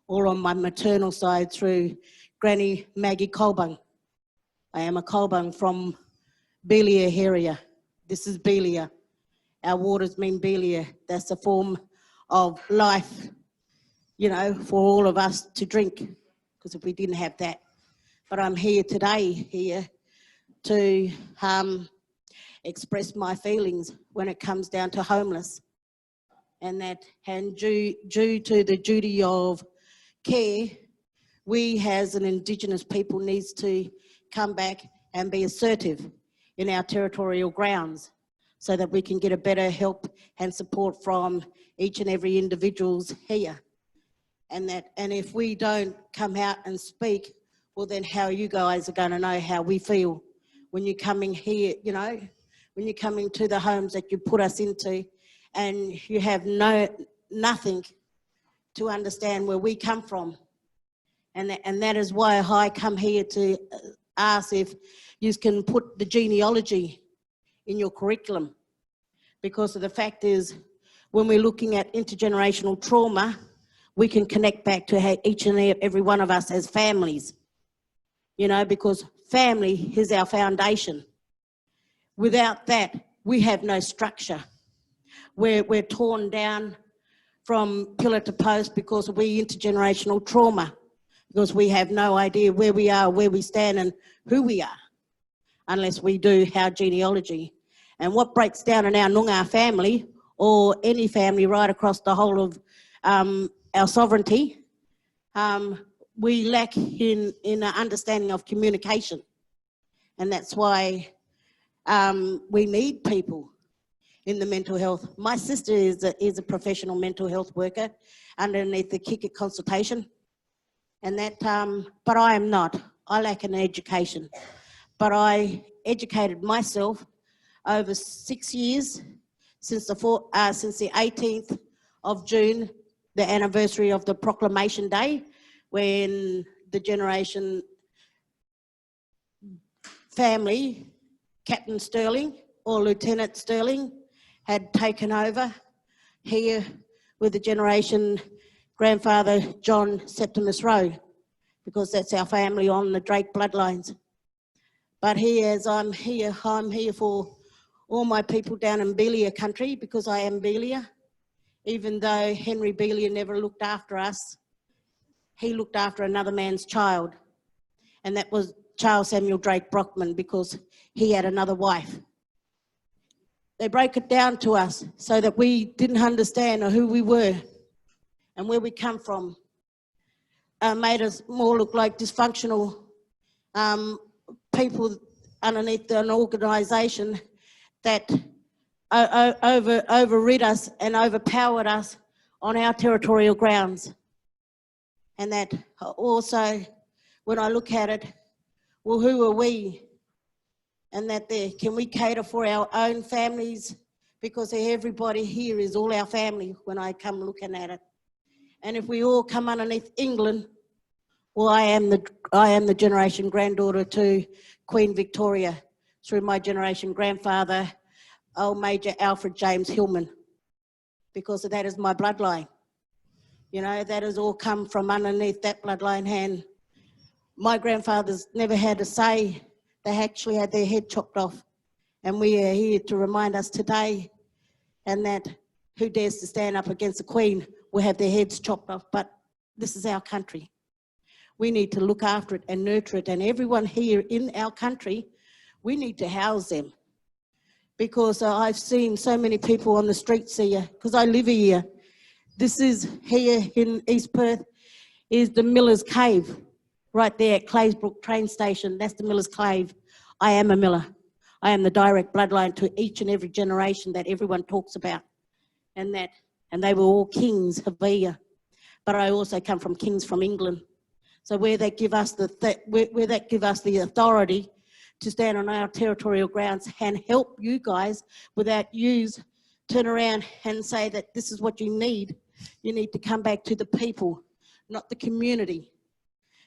D: all on my maternal side through Granny Maggie Colbung. I am a Colbung from Belia area. This is Belia. Our waters mean Belia. That's a form of life, you know, for all of us to drink, because if we didn't have that. But I'm here today to express my feelings when it comes down to homeless. And due to the duty of care, we as an Indigenous people needs to come back and be assertive in our territorial grounds so that we can get a better help and support from each and every individuals here. And if we don't come out and speak, well then how you guys are going to know how we feel when you're coming here, you know, when you're coming to the homes that you put us into and you have nothing to understand where we come from. And that is why I come here to ask if you can put the genealogy in your curriculum. Because the fact is, when we're looking at intergenerational trauma, we can connect back to how each and every one of us as families. You know, because family is our foundation. Without that, we have no structure. We're torn down from pillar to post because we intergenerational trauma, because we have no idea where we are, where we stand and who we are, unless we do our genealogy. And what breaks down in our Noongar family, or any family right across the whole of our sovereignty, we lack in an understanding of communication. And that's why we need people in the mental health. My sister is a professional mental health worker underneath the Kick consultation. And but I am not. I lack an education. But I educated myself over 6 years since the 18th of June, the anniversary of the Proclamation Day, when the generation family, Captain Sterling or Lieutenant Sterling, had taken over here with the generation grandfather John Septimus Rowe, because that's our family on the Drake bloodlines. But here, as I'm here for all my people down in Belia country, because I am Belia. Even though Henry Belia never looked after us, he looked after another man's child. And that was Charles Samuel Drake Brockman, because he had another wife. They broke it down to us so that we didn't understand who we were and where we come from. Made us more look like dysfunctional people underneath an organisation that overrid us and overpowered us on our territorial grounds. And that also, when I look at it, well, who are we? And that can we cater for our own families? Because everybody here is all our family when I come looking at it. And if we all come underneath England, well, I am the generation granddaughter to Queen Victoria through my generation grandfather, old Major Alfred James Hillman, because that is my bloodline. You know, that has all come from underneath that bloodline hand. My grandfathers never had a say. They actually had their head chopped off. And we are here to remind us today, and that who dares to stand up against the Queen will have their heads chopped off. But this is our country. We need to look after it and nurture it. And everyone here in our country, we need to house them. Because I've seen so many people on the streets here, because I live here. This is here in East Perth, is the Miller's Cave, right there at Claysbrook train station. That's the Miller's Cave. I am a Miller. I am the direct bloodline to each and every generation that everyone talks about. And they were all kings of here. But I also come from kings from England. So where they give us the authority to stand on our territorial grounds and help you guys without yous turn around and say that this is what you need. You need to come back to the people, not the community.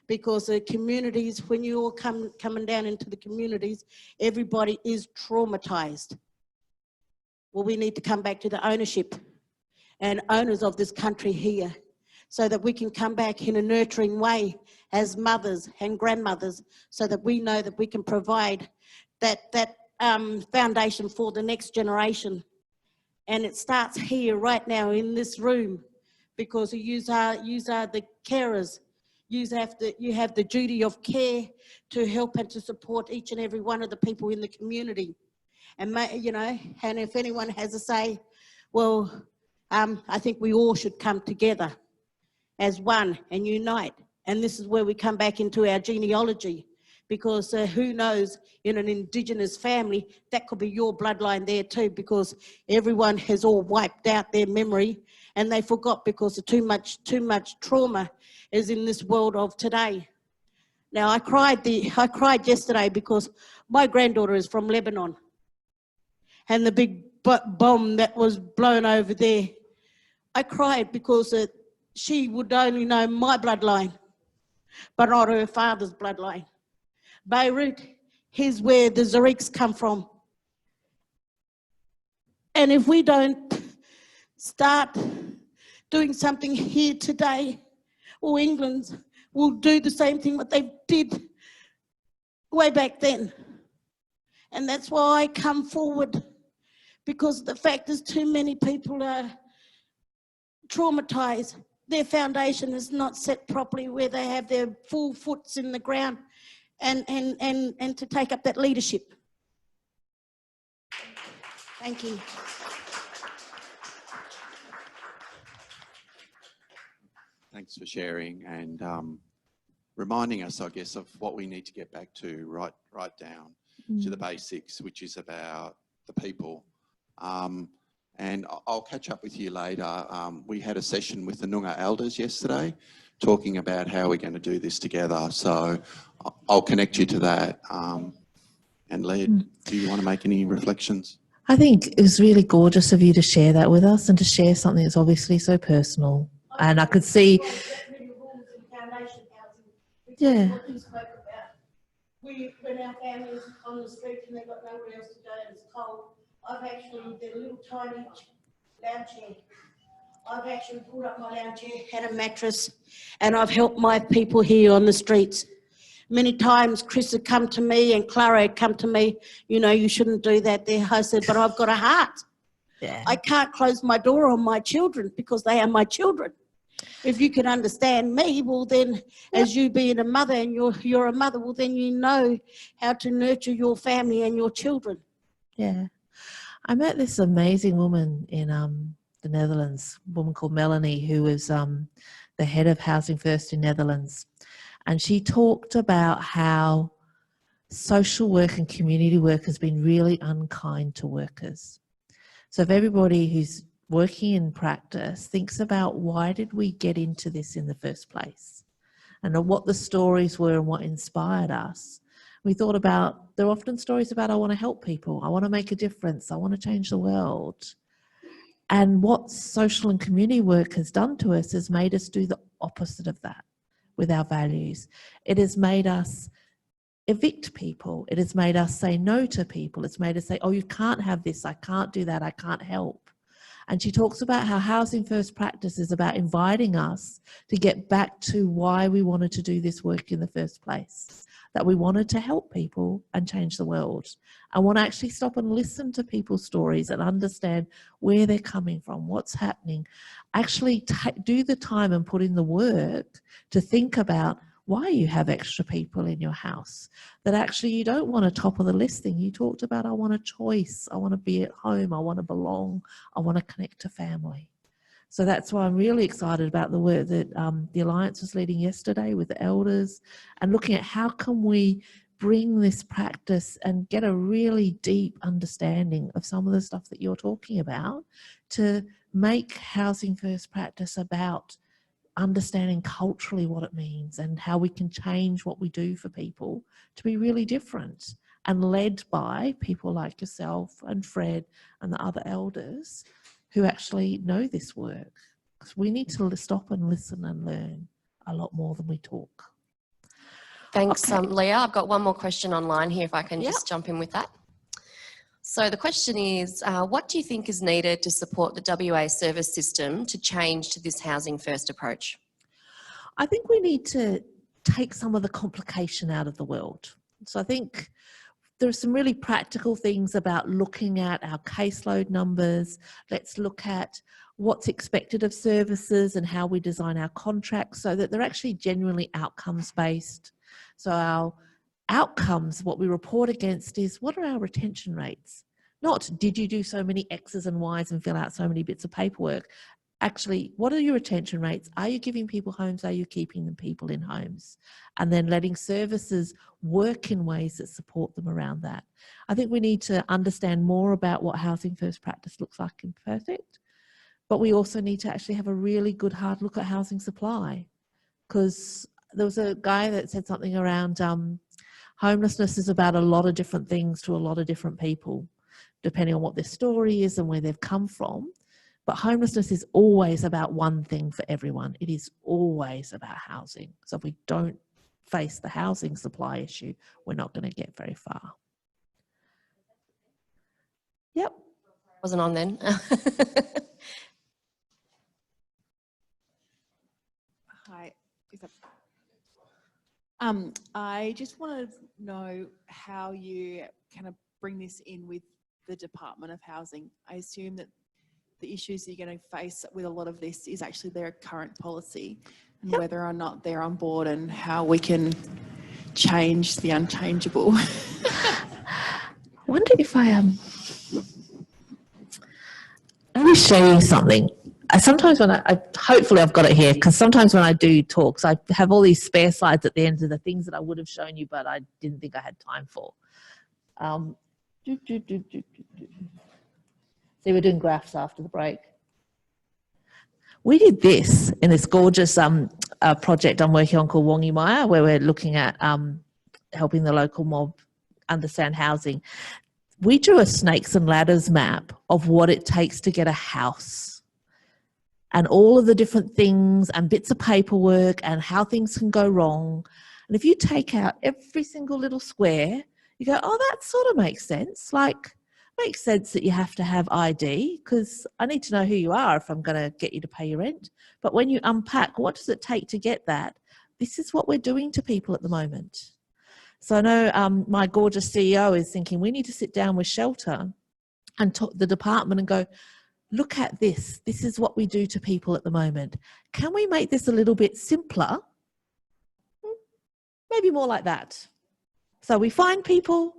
D: Because the communities, when you all coming down into the communities, everybody is traumatized. Well, we need to come back to the ownership and owners of this country here, so that we can come back in a nurturing way as mothers and grandmothers, so that we know that we can provide that foundation for the next generation. And it starts here right now in this room, because you are the carers. You have the duty of care to help and to support each and every one of the people in the community. And you know, and if anyone has a say, well, I think we all should come together as one and unite. And this is where we come back into our genealogy, because who knows, in an Indigenous family, that could be your bloodline there too, because everyone has all wiped out their memory and they forgot, because of too much trauma is in this world of today. Now, I cried yesterday because my granddaughter is from Lebanon, and the big bomb that was blown over there, I cried because she would only know my bloodline, but not her father's bloodline. Beirut, here's where the Zariks come from. And if we don't start doing something here today, or England will do the same thing what they did way back then. And that's why I come forward, because the fact is too many people are traumatized. Their foundation is not set properly, where they have their full foots in the ground and to take up that leadership. Thank you.
A: Thanks for sharing and reminding us, I guess, of what we need to get back to right down to the basics, which is about the people. And I'll catch up with you later. We had a session with the Noongar elders yesterday talking about how we're going to do this together. So I'll connect you to that. And Leah, do you want to make any reflections?
C: I think it was really gorgeous of you to share that with us, and to share something that's obviously so personal. And I could see, yeah.
D: When our family's on the street and they've got nowhere else to go and it's cold, I've actually, the little tiny lounge chair, I've actually pulled up my lounge chair, had a mattress, and I've helped my people here on the streets. Many times Chris had come to me and Clara had come to me, you know, you shouldn't do that there. I said, but I've got a heart.
C: Yeah.
D: I can't close my door on my children because they are my children. If you can understand me, well then, as you being a mother and you're a mother, well then you know how to nurture your family and your children.
C: Yeah. I met this amazing woman in the Netherlands, a woman called Melanie, who was the head of Housing First in Netherlands. And she talked about how social work and community work has been really unkind to workers. So if everybody who's working in practice thinks about, why did we get into this in the first place? And what the stories were and what inspired us. We thought about, there are often stories about, I want to help people, I want to make a difference, I want to change the world. And what social and community work has done to us has made us do the opposite of that with our values. It has made us evict people. It has made us say no to people. It's made us say, oh, you can't have this, I can't do that, I can't help. And she talks about how Housing First practice is about inviting us to get back to why we wanted to do this work in the first place, that we wanted to help people and change the world. I want to actually stop and listen to people's stories and understand where they're coming from, what's happening. Actually do the time and put in the work to think about why you have extra people in your house, that actually you don't want a top of the list thing. You talked about, I want a choice, I want to be at home, I want to belong, I want to connect to family. So that's why I'm really excited about the work that the Alliance was leading yesterday with the elders, and looking at how can we bring this practice and get a really deep understanding of some of the stuff that you're talking about, to make Housing First practice about understanding culturally what it means and how we can change what we do for people to be really different, and led by people like yourself and Fred and the other elders who actually know this work. Because we need to stop and listen and learn a lot more than we talk.
E: Thanks,
C: Okay.
E: Leah. I've got one more question online here, if I can
C: Yep.
E: just jump in with that. So the question is, what do you think is needed to support the WA service system to change to this housing first approach?
C: I think we need to take some of the complication out of the world. So I think there are some really practical things about looking at our caseload numbers. Let's look at what's expected of services and how we design our contracts so that they're actually genuinely outcomes based. So our outcomes, what we report against is what are our retention rates? Not did you do so many X's and Y's and fill out so many bits of paperwork. Actually, what are your retention rates? Are you giving people homes? Are you keeping them people in homes? And then letting services work in ways that support them around that. I think we need to understand more about what housing first practice looks like in Perfect, but we also need to actually have a really good hard look at housing supply, because there was a guy that said something around homelessness is about a lot of different things to a lot of different people, depending on what their story is and where they've come from. But homelessness is always about one thing for everyone. It is always about housing. So if we don't face the housing supply issue, we're not going to get very far. Yep.
E: Wasn't on then.
F: Hi. I just want to know how you kind of bring this in with the Department of Housing. I assume that the issues you're going to face with a lot of this is actually their current policy, and whether or not they're on board and how we can change the unchangeable.
C: I wonder if let me show you something. Sometimes when hopefully I've got it here, because sometimes when I do talks, I have all these spare slides at the end of the things that I would have shown you, but I didn't think I had time for. See, we're doing graphs after the break. We did this in this gorgeous project I'm working on called Wongi, where we're looking at helping the local mob understand housing. We drew a snakes and ladders map of what it takes to get a house and all of the different things and bits of paperwork and how things can go wrong. And if you take out every single little square, you go, oh, that sort of makes sense. Like, makes sense that you have to have ID because I need to know who you are if I'm going to get you to pay your rent. But when you unpack, what does it take to get that? This is what we're doing to people at the moment. So I know my gorgeous CEO is thinking we need to sit down with Shelter and talk the department and go, look at this. This is what we do to people at the moment. Can we make this a little bit simpler? Maybe more like that. So we find people,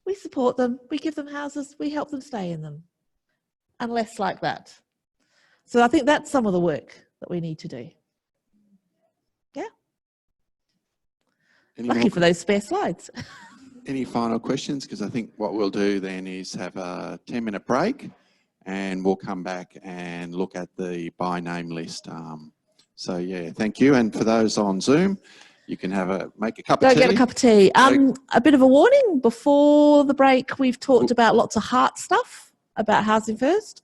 C: we support them, we give them houses, we help them stay in them, and less like that. So I think that's some of the work that we need to do. Yeah. Lucky for those spare slides.
A: Any final questions? Because I think what we'll do then is have a 10-minute break and we'll come back and look at the by name list. So yeah, thank you. And for those on Zoom, you can make a cup of tea.
C: Go get a cup of tea. A bit of a warning, before the break, we've talked about lots of heart stuff about Housing First.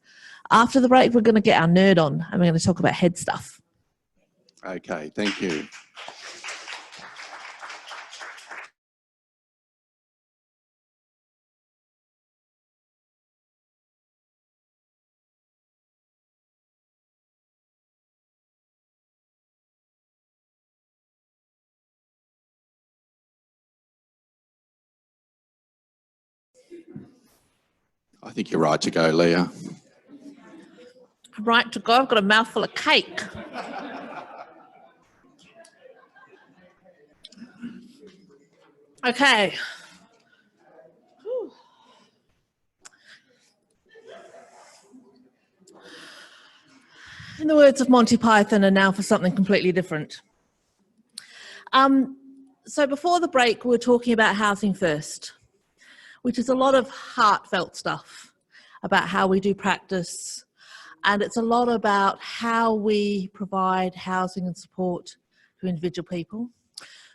C: After the break, we're going to get our nerd on and we're going to talk about head stuff.
A: Okay, thank you. I think you're right to go, Leah.
C: Right to go. I've got a mouthful of cake. Okay. Whew. In the words of Monty Python, and now for something completely different. So before the break, we were talking about Housing First, which is a lot of heartfelt stuff about how we do practice. And it's a lot about how we provide housing and support to individual people.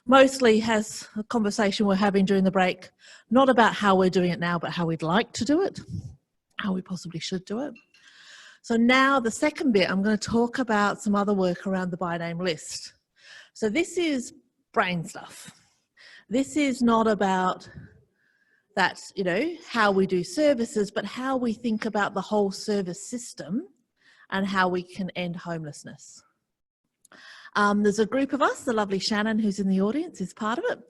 C: Mostly has a conversation we're having during the break, not about how we're doing it now, but how we'd like to do it, how we possibly should do it. So now the second bit, I'm going to talk about some other work around the by name list. So this is brain stuff. This is not about that, you know, how we do services, but how we think about the whole service system and how we can end homelessness. There's a group of us, the lovely Shannon, who's in the audience, is part of it.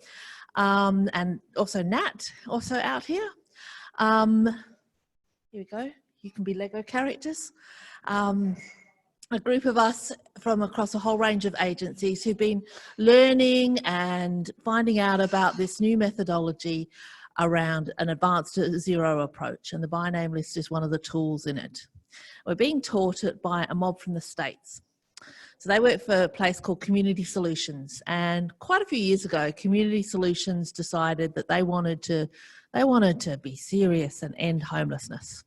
C: And also Nat, also out here. Here we go. You can be Lego characters. A group of us from across a whole range of agencies who've been learning and finding out about this new methodology around an advanced zero approach, and the by name list is one of the tools in it. We're being taught it by a mob from the States. So they work for a place called Community Solutions, and quite a few years ago, Community Solutions decided that they wanted to be serious and end homelessness.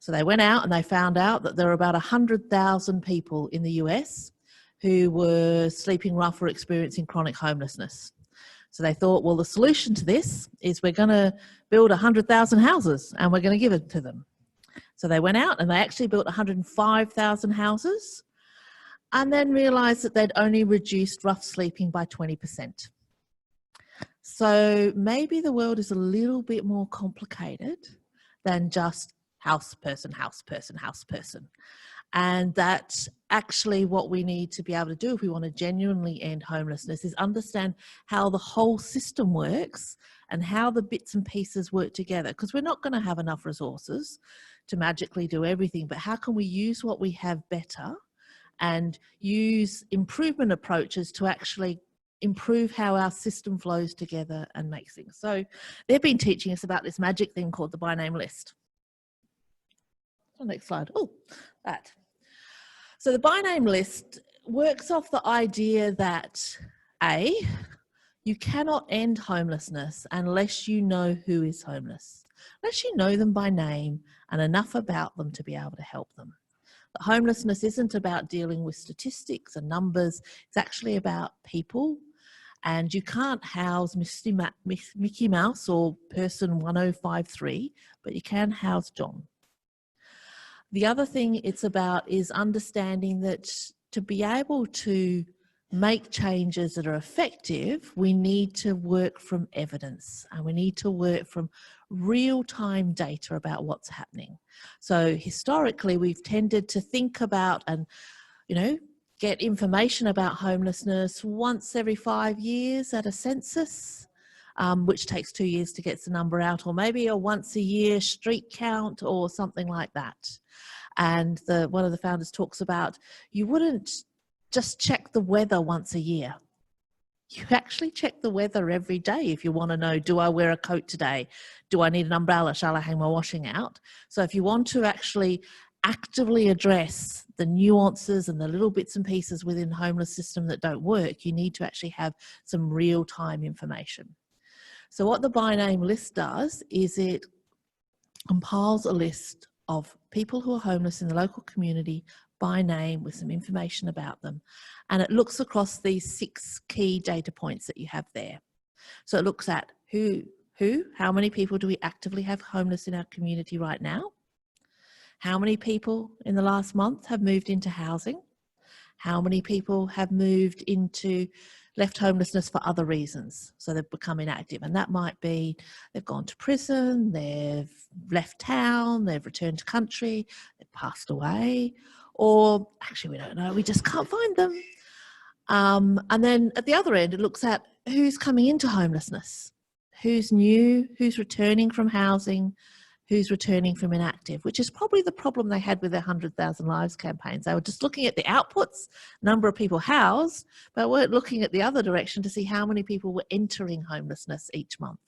C: So they went out and they found out that there were about 100,000 people in the US who were sleeping rough or experiencing chronic homelessness. So they thought, well, the solution to this is we're going to build 100,000 houses and we're going to give it to them. So they went out and they actually built 105,000 houses, and then realised that they'd only reduced rough sleeping by 20%. So maybe the world is a little bit more complicated than just house person, house person, house person. And that's actually what we need to be able to do if we want to genuinely end homelessness, is understand how the whole system works and how the bits and pieces work together. Because we're not going to have enough resources to magically do everything, but how can we use what we have better and use improvement approaches to actually improve how our system flows together and makes things. So they've been teaching us about this magic thing called the by name list. Next slide. Oh, that. So the by name list works off the idea that A, you cannot end homelessness unless you know who is homeless, unless you know them by name and enough about them to be able to help them. But homelessness isn't about dealing with statistics and numbers. It's actually about people, and you can't house Mickey Mouse or person 1053, but you can house John. The other thing it's about is understanding that to be able to make changes that are effective, we need to work from evidence, and we need to work from real-time data about what's happening. So historically, we've tended to think about and, you know, get information about homelessness once every 5 years at a census, which takes 2 years to get the number out, or maybe a once a year street count or something like that. And one of the founders talks about, you wouldn't just check the weather once a year. You actually check the weather every day if you want to know, do I wear a coat today? Do I need an umbrella? Shall I hang my washing out? So if you want to actually actively address the nuances and the little bits and pieces within the homeless system that don't work, you need to actually have some real-time information. So what the by name list does is it compiles a list of people who are homeless in the local community by name with some information about them. And it looks across these 6 key data points that you have there. So it looks at how many people do we actively have homeless in our community right now? How many people in the last month have moved into housing? How many people have moved into left homelessness for other reasons? So they've become inactive, and that might be they've gone to prison, they've left town, they've returned to country, they've passed away, or actually we don't know, we just can't find them. And then at the other end, it looks at who's coming into homelessness, who's new, who's returning from housing, who's returning from inactive, which is probably the problem they had with their 100,000 Lives campaigns. They were just looking at the outputs, number of people housed, but weren't looking at the other direction to see how many people were entering homelessness each month.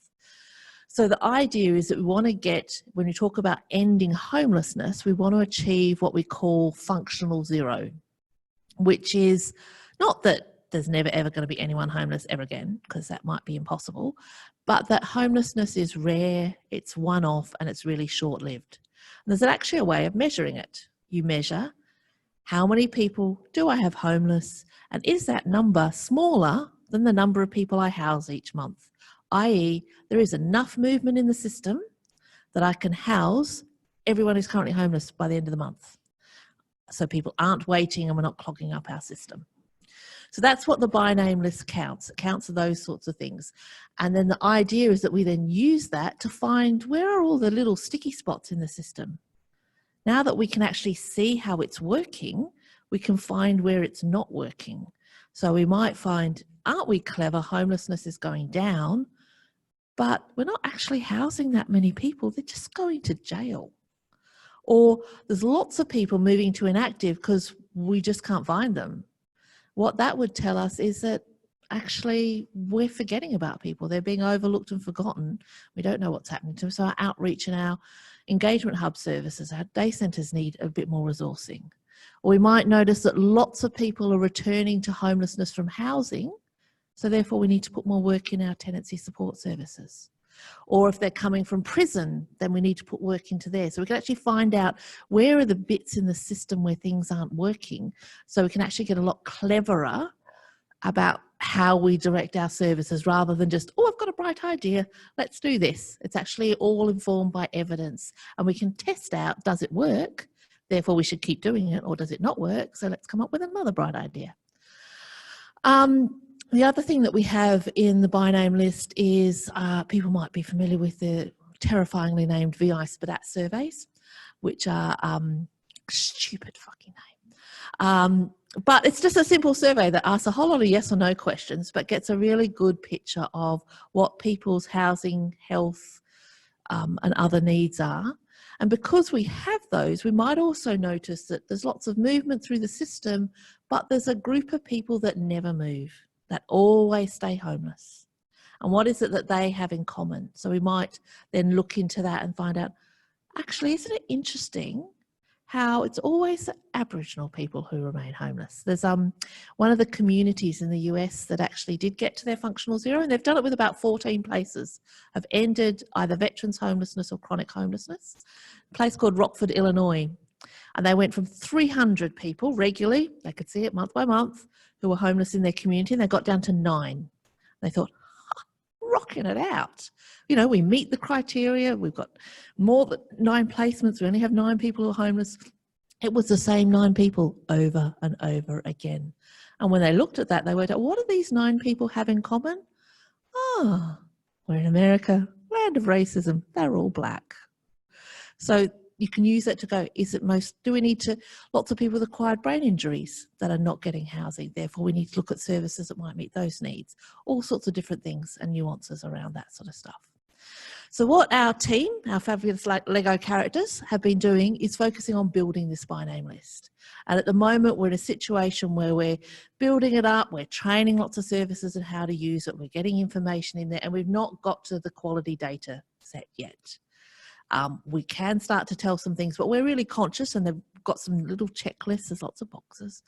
C: So the idea is that we want to get, when we talk about ending homelessness, we want to achieve what we call functional zero, which is not that there's never ever going to be anyone homeless ever again, because that might be impossible, but that homelessness is rare, it's one-off, and it's really short-lived. And there's actually a way of measuring it. You measure how many people do I have homeless, and is that number smaller than the number of people I house each month? i.e. there is enough movement in the system that I can house everyone who's currently homeless by the end of the month. So people aren't waiting and we're not clogging up our system. So that's what the by name list counts. It counts those sorts of things. And then the idea is that we then use that to find where are all the little sticky spots in the system. Now that we can actually see how it's working, we can find where it's not working. So we might find, aren't we clever? Homelessness is going down, but we're not actually housing that many people. They're just going to jail. Or there's lots of people moving to inactive because we just can't find them. What that would tell us is that actually we're forgetting about people. They're being overlooked and forgotten. We don't know what's happening to them. So our outreach and our engagement hub services, our day centres need a bit more resourcing. Or we might notice that lots of people are returning to homelessness from housing. So therefore we need to put more work in our tenancy support services. Or if they're coming from prison, then we need to put work into there. So we can actually find out where are the bits in the system where things aren't working. So we can actually get a lot cleverer about how we direct our services rather than just, oh, I've got a bright idea, let's do this. It's actually all informed by evidence and we can test out, does it work? Therefore we should keep doing it, or does it not work? So let's come up with another bright idea. The other thing that we have in the by name list is people might be familiar with the terrifyingly named VI SPDAT surveys, which are stupid fucking name. But it's just a simple survey that asks a whole lot of yes or no questions, but gets a really good picture of what people's housing, health, and other needs are. And because we have those, we might also notice that there's lots of movement through the system, but there's a group of people that never move, that always stay homeless. And what is it that they have in common? So we might then look into that and find out, actually, isn't it interesting how it's always the Aboriginal people who remain homeless? There's one of the communities in the US that actually did get to their functional zero, and they've done it with about 14 places, have ended either veterans homelessness or chronic homelessness. A place called Rockford, Illinois. And they went from 300 people regularly, they could see it month by month, who were homeless in their community, and they got down to 9. They thought, rocking it out. You know, we meet the criteria, we've got more than 9 placements, we only have 9 people who are homeless. It was the same 9 people over and over again. And when they looked at that, they went, what do these 9 people have in common? Oh, we're in America, land of racism, they're all black. So you can use that to go, do we need to, lots of people with acquired brain injuries that are not getting housing, therefore we need to look at services that might meet those needs. All sorts of different things and nuances around that sort of stuff. So what our team, our fabulous Lego characters, have been doing is focusing on building this by name list. And at the moment we're in a situation where we're building it up, we're training lots of services on how to use it, we're getting information in there, and we've not got to the quality data set yet. We can start to tell some things, but we're really conscious, and they've got some little checklists, there's lots of boxes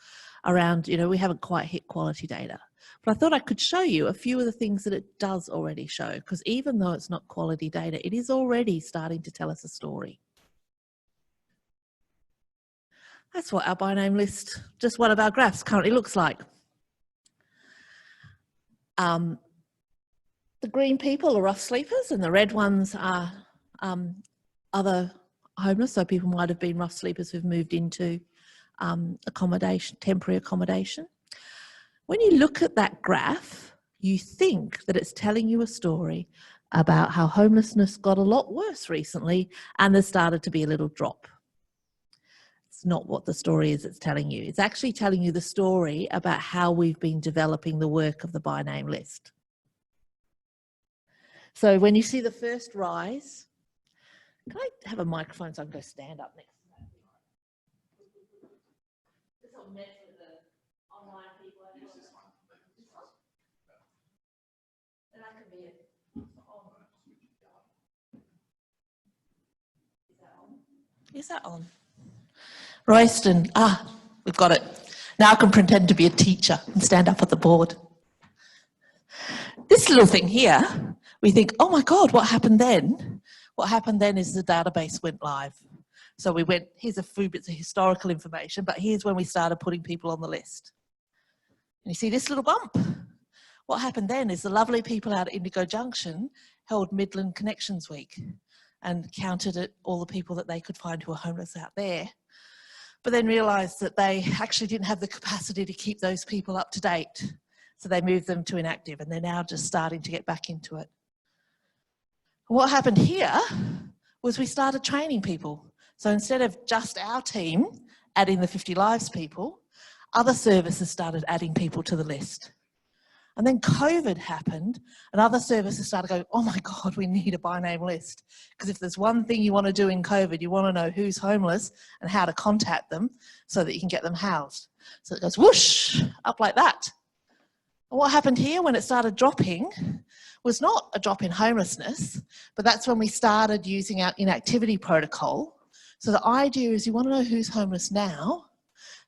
C: around, you know, we haven't quite hit quality data. But I thought I could show you a few of the things that it does already show, because even though it's not quality data, it is already starting to tell us a story. That's what our by name list, just one of our graphs, currently looks like. The green people are rough sleepers, and the red ones are other homeless, so people might have been rough sleepers who've moved into accommodation, temporary accommodation. When you look at that graph, you think that it's telling you a story about how homelessness got a lot worse recently and there started to be a little drop. It's not what the story is it's telling you. It's actually telling you the story about how we've been developing the work of the by name list. So when you see the first rise, can I have a microphone so I can go stand up next to that? This will mess with the online people. And that can be it. Is that on? Royston, we've got it. Now I can pretend to be a teacher and stand up at the board. This little thing here, we think, oh my God, what happened then? What happened then is the database went live. So we went, here's a few bits of historical information, but here's when we started putting people on the list. And you see this little bump? What happened then is the lovely people out at Indigo Junction held Midland Connections Week and counted all the people that they could find who were homeless out there. but then realised that they actually didn't have the capacity to keep those people up to date. So they moved them to inactive, and they're now just starting to get back into it. What happened here was we started training people. So instead of just our team adding the 50 Lives people, other services started adding people to the list. And then COVID happened, and other services started going, oh my God, we need a by name list. Because if there's one thing you want to do in COVID, you want to know who's homeless and how to contact them so that you can get them housed. So it goes whoosh, up like that. And what happened here when it started dropping was not a drop in homelessness, but that's when we started using our inactivity protocol. So the idea is you want to know who's homeless now.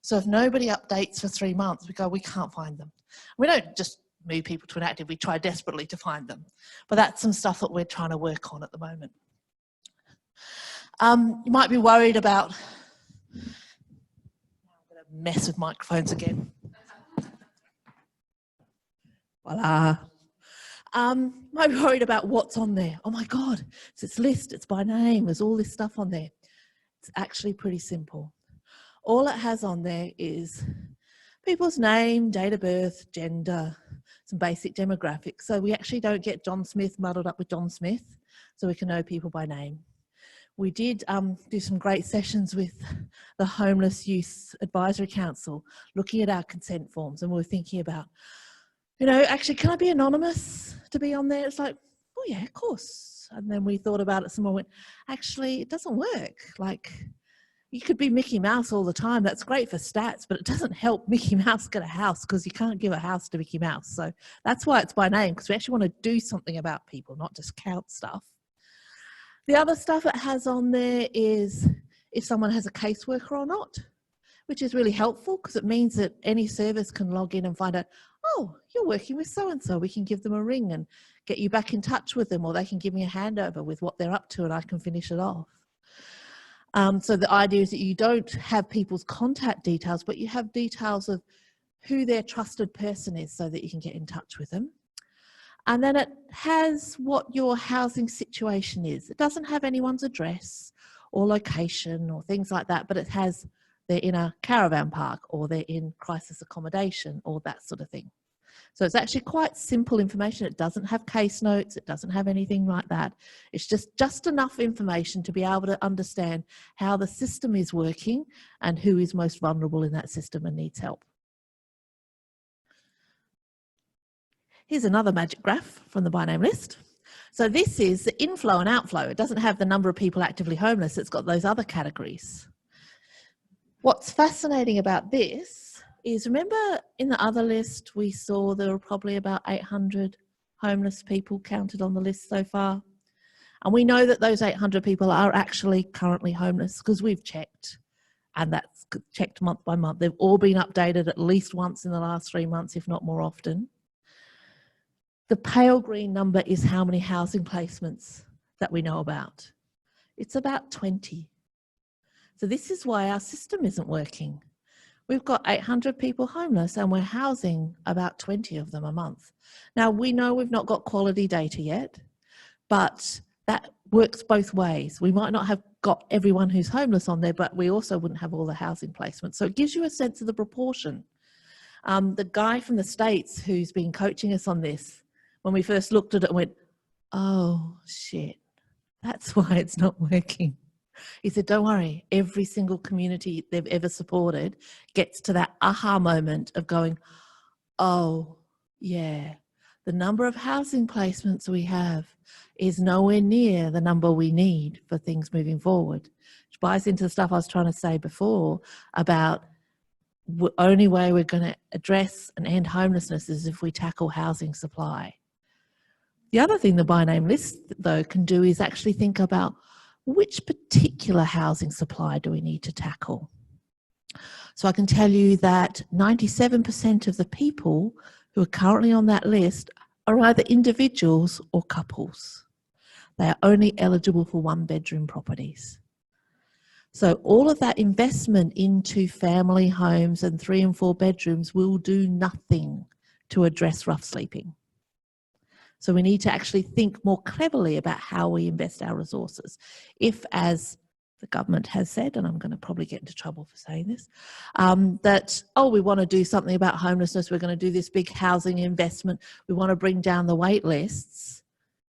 C: So if nobody updates for 3 months, we go, we can't find them. We don't just move people to inactive, we try desperately to find them. But that's some stuff that we're trying to work on at the moment. You might be worried about, I'm going to mess with microphones again. Voila. Might be worried about what's on there. Oh my God, it's its list, it's by name, there's all this stuff on there. It's actually pretty simple. All it has on there is people's name, date of birth, gender, some basic demographics. So we actually don't get John Smith muddled up with John Smith, so we can know people by name. We did do some great sessions with the Homeless Youth Advisory Council, looking at our consent forms, and we were thinking about, you know, actually, can I be anonymous to be on there? It's like, oh yeah, of course. And then we thought about it some more, went, actually, it doesn't work. Like, you could be Mickey Mouse all the time. That's great for stats, but it doesn't help Mickey Mouse get a house because you can't give a house to Mickey Mouse. So that's why it's by name, because we actually want to do something about people, not just count stuff. The other stuff it has on there is if someone has a caseworker or not, which is really helpful because it means that any service can log in and find out, oh, you're working with so-and-so. We can give them a ring and get you back in touch with them, or they can give me a handover with what they're up to and I can finish it off. So the idea is that you don't have people's contact details, but you have details of who their trusted person is so that you can get in touch with them. And then it has what your housing situation is. It doesn't have anyone's address or location or things like that, but it has they're in a caravan park or they're in crisis accommodation or that sort of thing. So it's actually quite simple information. It doesn't have case notes. It doesn't have anything like that. It's just enough information to be able to understand how the system is working and who is most vulnerable in that system and needs help. Here's another magic graph from the by name list. So this is the inflow and outflow. It doesn't have the number of people actively homeless. It's got those other categories. What's fascinating about this is, remember in the other list we saw there were probably about 800 homeless people counted on the list so far. And we know that those 800 people are actually currently homeless because we've checked, and that's checked month by month. They've all been updated at least once in the last 3 months, if not more often. The pale green number is how many housing placements that we know about. It's about 20. So this is why our system isn't working. We've got 800 people homeless and we're housing about 20 of them a month. Now, we know we've not got quality data yet, but that works both ways. We might not have got everyone who's homeless on there, but we also wouldn't have all the housing placements. So it gives you a sense of the proportion. The guy from the States who's been coaching us on this, when we first looked at it, went, oh, shit, that's why it's not working. He said, don't worry, every single community they've ever supported gets to that aha moment of going, oh, yeah, the number of housing placements we have is nowhere near the number we need for things moving forward. Which buys into the stuff I was trying to say before about the only way we're going to address and end homelessness is if we tackle housing supply. The other thing the by name list, though, can do is actually think about which particular housing supply do we need to tackle. So I can tell you that 97% of the people who are currently on that list are either individuals or couples. They are only eligible for 1-bedroom properties. So all of that investment into family homes and 3 and 4 bedrooms will do nothing to address rough sleeping. So we need to actually think more cleverly about how we invest our resources. If, as the government has said, and I'm going to probably get into trouble for saying this, that, oh, we want to do something about homelessness, we're going to do this big housing investment, we want to bring down the wait lists.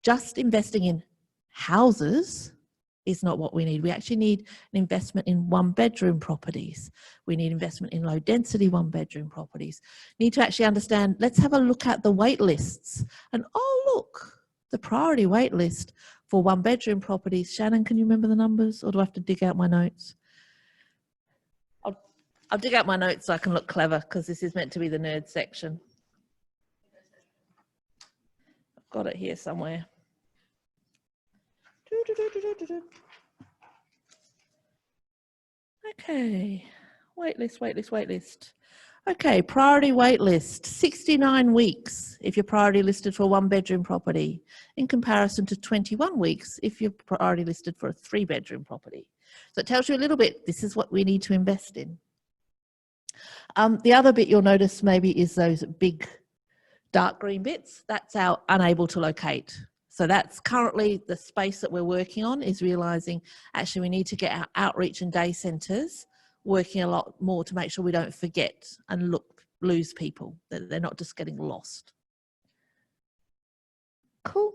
C: Just investing in houses is not what we need. We actually need an investment in one-bedroom properties. We need investment in low-density one-bedroom properties. Need to actually understand, let's have a look at the wait lists. And oh, look, the priority wait list for one-bedroom properties. Shannon, can you remember the numbers, or do I have to dig out my notes? I'll dig out my notes so I can look clever, because this is meant to be the nerd section. I've got it here somewhere. Okay, wait list. Okay, priority wait list, 69 weeks if you're priority listed for a one-bedroom property, in comparison to 21 weeks if you're priority listed for a three-bedroom property. So it tells you a little bit, this is what we need to invest in. The other bit you'll notice maybe is those big dark green bits. That's our unable to locate. So that's currently the space that we're working on, is realising actually we need to get our outreach and day centres working a lot more to make sure we don't forget and lose people, that they're not just getting lost. Cool.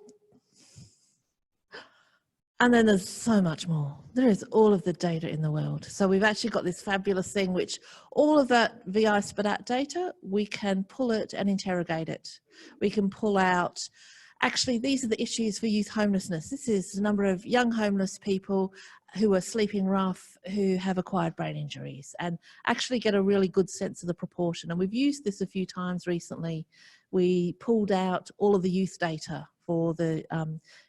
C: And then there's so much more. There is all of the data in the world. So we've actually got this fabulous thing, which all of that VI SPDAT data, we can pull it and interrogate it. We can pull out, actually, these are the issues for youth homelessness. This is the number of young homeless people who are sleeping rough, who have acquired brain injuries, and actually get a really good sense of the proportion. And we've used this a few times recently. We pulled out all of the youth data for the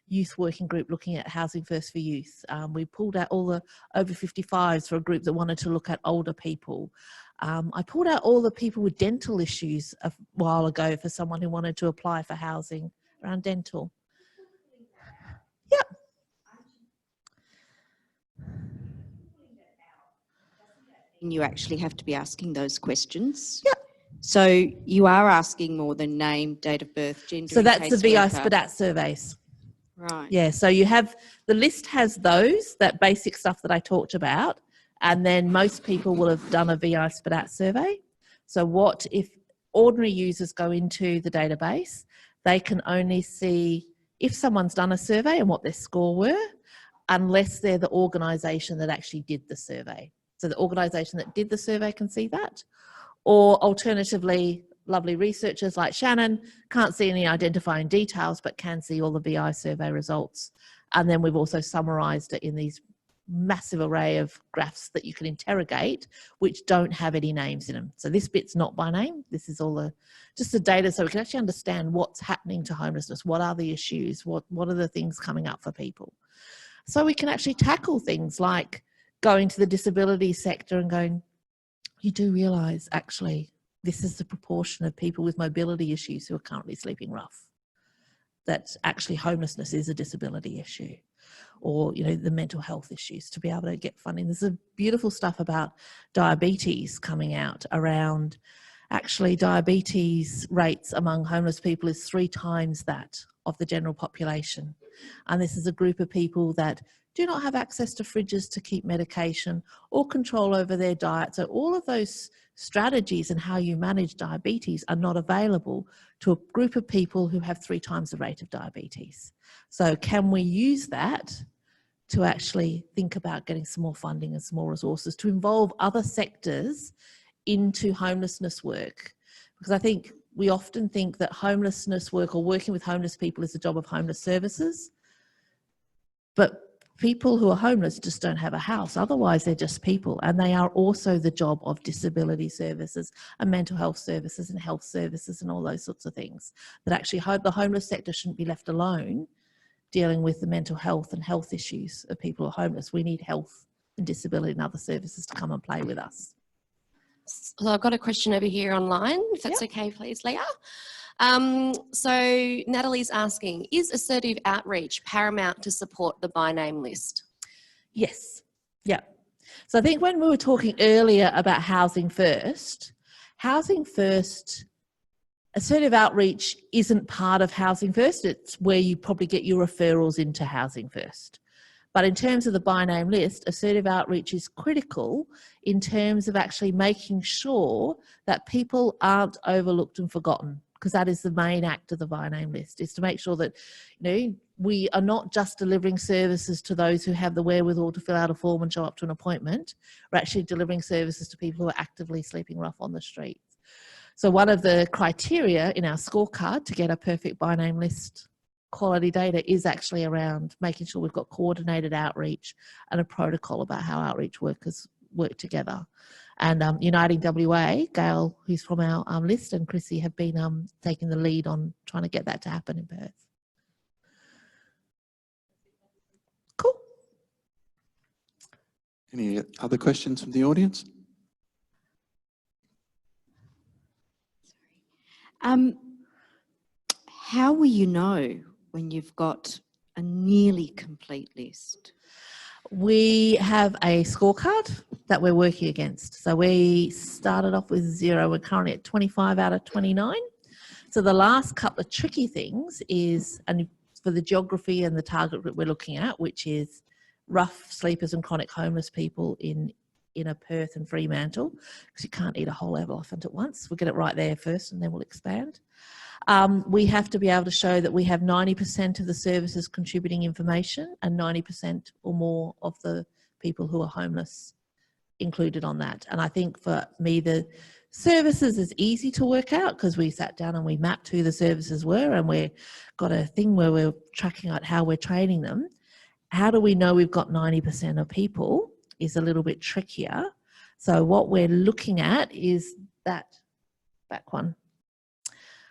C: youth working group looking at Housing First for Youth. We pulled out all the over 55s for a group that wanted to look at older people. I pulled out all the people with dental issues a while ago for someone who wanted to apply for housing around dental. Yep.
G: You actually have to be asking those questions.
C: Yep.
G: So you are asking more than name, date of birth, gender.
C: So that's the VI
G: caseworker.
C: SPDAT surveys.
G: Right.
C: Yeah, so you have, the list has those, that basic stuff that I talked about, and then most people will have done a VI SPDAT survey. So what if ordinary users go into the database, they can only see if someone's done a survey and what their score were, unless they're the organisation that actually did the survey. So the organisation that did the survey can see that. Or alternatively, lovely researchers like Shannon can't see any identifying details, but can see all the VI survey results. And then we've also summarised it in these massive array of graphs that you can interrogate, which don't have any names in them. So this bit's not by name. This is all just the data, so we can actually understand what's happening to homelessness. What are the issues? What are the things coming up for people? So we can actually tackle things like going to the disability sector and going, you do realise actually this is the proportion of people with mobility issues who are currently sleeping rough. That actually homelessness is a disability issue, or the mental health issues, to be able to get funding. There's a beautiful stuff about diabetes coming out around, actually diabetes rates among homeless people is 3 times that of the general population. And this is a group of people that do not have access to fridges to keep medication or control over their diet. So all of those strategies and how you manage diabetes are not available to a group of people who have 3 times the rate of diabetes. So can we use that to actually think about getting some more funding and some more resources to involve other sectors into homelessness work? Because I think we often think that homelessness work or working with homeless people is the job of homeless services. But people who are homeless just don't have a house. Otherwise, they're just people. And they are also the job of disability services and mental health services and health services and all those sorts of things. That actually the homeless sector shouldn't be left alone dealing with the mental health and health issues of people who are homeless. We need health and disability and other services to come and play with us.
E: So I've got a question over here online, if that's okay, please, Leah. So Natalie's asking, is assertive outreach paramount to support the by name list?
C: Yes. Yeah. So I think when we were talking earlier about Housing First, assertive outreach isn't part of Housing First. It's where you probably get your referrals into Housing First. But in terms of the by name list, assertive outreach is critical in terms of actually making sure that people aren't overlooked and forgotten, because that is the main act of the by name list, is to make sure that, we are not just delivering services to those who have the wherewithal to fill out a form and show up to an appointment. We're actually delivering services to people who are actively sleeping rough on the streets. So one of the criteria in our scorecard to get a perfect by name list quality data is actually around making sure we've got coordinated outreach and a protocol about how outreach workers work together. And Uniting WA, Gail, who's from our list, and Chrissy have been taking the lead on trying to get that to happen in Perth. Cool.
A: Any other questions from the audience?
G: How will you know when you've got a nearly complete list?
C: We have a scorecard that we're working against. So we started off with 0. We're currently at 25 out of 29. So the last couple of tricky things is, and for the geography and the target group we're looking at, which is rough sleepers and chronic homeless people in a Perth and Fremantle, because you can't eat a whole elephant at once. We'll get it right there first and then we'll expand. We have to be able to show that we have 90% of the services contributing information and 90% or more of the people who are homeless included on that. And I think for me, the services is easy to work out because we sat down and we mapped who the services were, and we've got a thing where we're tracking out how we're training them. How do we know we've got 90% of people is a little bit trickier. So what we're looking at is that back one,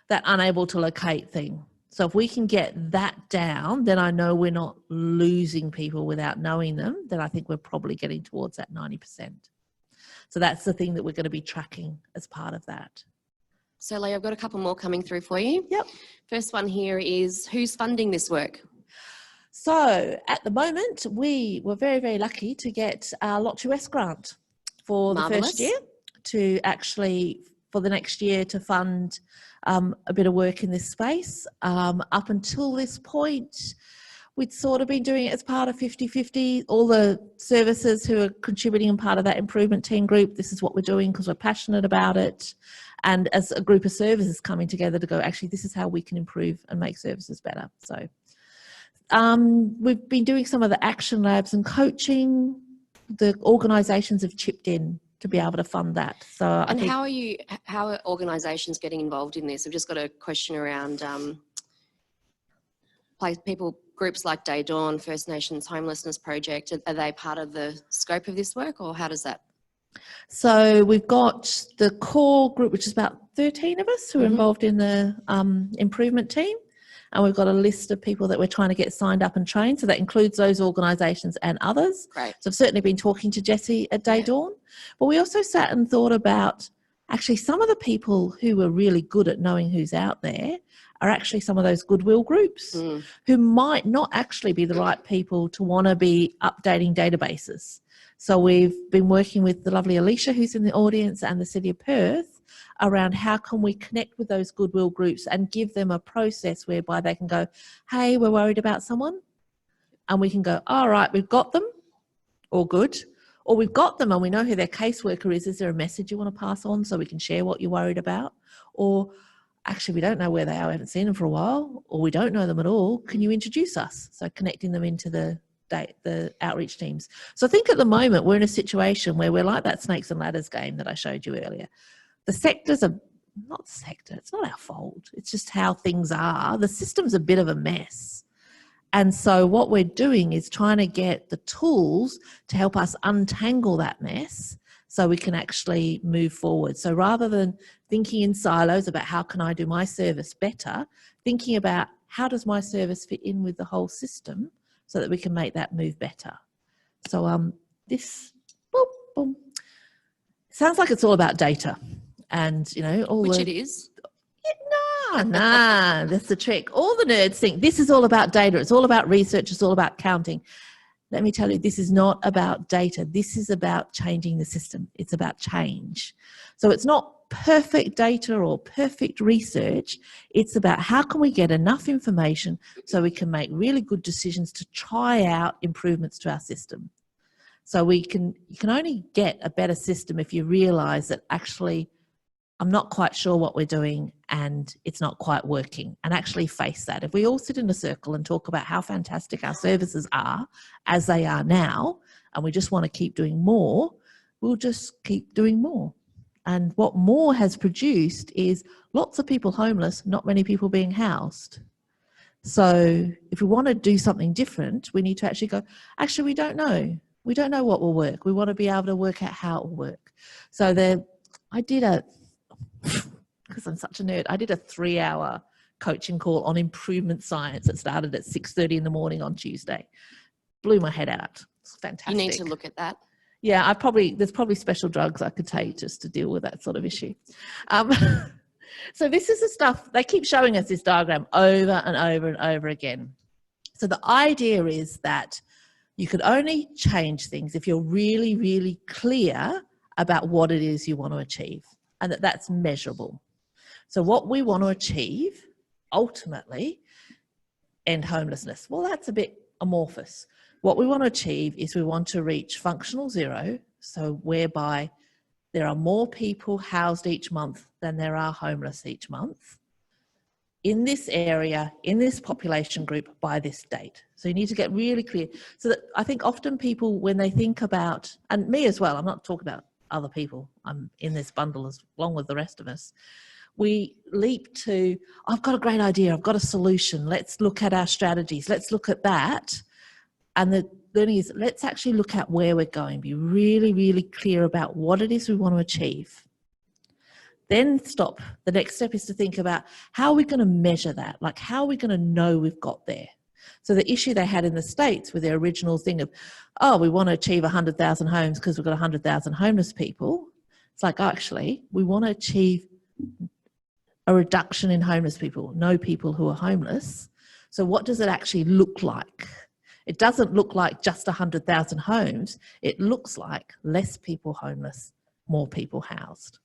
C: that unable to locate thing. So if we can get that down, then I know we're not losing people without knowing them. Then I think we're probably getting towards that 90%. So that's the thing that we're going to be tracking as part of that.
E: So Leah, I've got a couple more coming through for you.
C: Yep.
E: First one here is, who's funding this work?
C: So at the moment, we were very, very lucky to get a Lot 2S grant for the first year to actually, for the next year, to fund a bit of work in this space. Up until this point, we'd sort of been doing it as part of 50-50. All the services who are contributing and part of that improvement team group, this is what we're doing because we're passionate about it. And as a group of services coming together to go, actually, this is how we can improve and make services better. So we've been doing some of the action labs and coaching. The organisations have chipped in to be able to fund that. So
E: and how are organisations getting involved in this? I've just got a question around groups like Day Dawn, First Nations Homelessness Project. Are they part of the scope of this work, or how does that?
C: So we've got the core group, which is about 13 of us who are involved in the improvement team. And we've got a list of people that we're trying to get signed up and trained. So that includes those organisations and others.
E: Great.
C: So I've certainly been talking to Jessie at Day Dawn. But we also sat and thought about actually some of the people who are really good at knowing who's out there are actually some of those goodwill groups who might not actually be the right people to want to be updating databases. So we've been working with the lovely Alicia, who's in the audience, and the City of Perth around how can we connect with those goodwill groups and give them a process whereby they can go, hey, we're worried about someone. And we can go, all right, we've got them, all good. Or we've got them and we know who their caseworker is. Is there a message you want to pass on so we can share what you're worried about? Or actually, we don't know where they are, we haven't seen them for a while, or we don't know them at all. Can you introduce us? So connecting them into the outreach teams. So I think at the moment we're in a situation where we're like that snakes and ladders game that I showed you earlier. The sectors are not sector, it's not our fault. It's just how things are. The system's a bit of a mess. And so what we're doing is trying to get the tools to help us untangle that mess so we can actually move forward. So rather than thinking in silos about how can I do my service better, thinking about how does my service fit in with the whole system so that we can make that move better. So this boom, boom, sounds like it's all about data. And, you know,
E: Which it is.
C: Nah, that's the trick. All the nerds think this is all about data. It's all about research. It's all about counting. Let me tell you, this is not about data. This is about changing the system. It's about change. So it's not perfect data or perfect research. It's about how can we get enough information so we can make really good decisions to try out improvements to our system. So you can only get a better system if you realise that actually I'm not quite sure what we're doing and it's not quite working, and actually face that. If we all sit in a circle and talk about how fantastic our services are as they are now, and we just want to keep doing more, we'll just keep doing more. And what more has produced is lots of people homeless, not many people being housed. So if we want to do something different, we need to actually go, actually, we don't know. We don't know what will work. We want to be able to work out how it will work. So because I'm such a nerd, I did a 3-hour coaching call on improvement science that started at 6:30 in the morning on Tuesday. Blew my head out. It's fantastic.
E: You need to look at that.
C: Yeah, there's probably special drugs I could take just to deal with that sort of issue. So this is the stuff, they keep showing us this diagram over and over and over again. So the idea is that you could only change things if you're really, really clear about what it is you want to achieve, and that's measurable. So what we want to achieve, ultimately, end homelessness. Well, that's a bit amorphous. What we want to achieve is we want to reach functional zero, so whereby there are more people housed each month than there are homeless each month in this area, in this population group by this date. So you need to get really clear. So that I think often people, when they think about, and me as well, I'm not talking about other people, I'm in this bundle as long with the rest of us, we leap to, I've got a great idea, I've got a solution, let's look at our strategies, let's look at that. And the learning is, let's actually look at where we're going, be really, really clear about what it is we want to achieve. Then stop. The next step is to think about how are we going to measure that? Like, how are we going to know we've got there? So the issue they had in the States with their original thing of, oh, we want to achieve 100,000 homes because we've got 100,000 homeless people. It's like, oh, actually, we want to achieve a reduction in homeless people, no people who are homeless. So what does it actually look like? It doesn't look like just 100,000 homes. It looks like less people homeless, more people housed.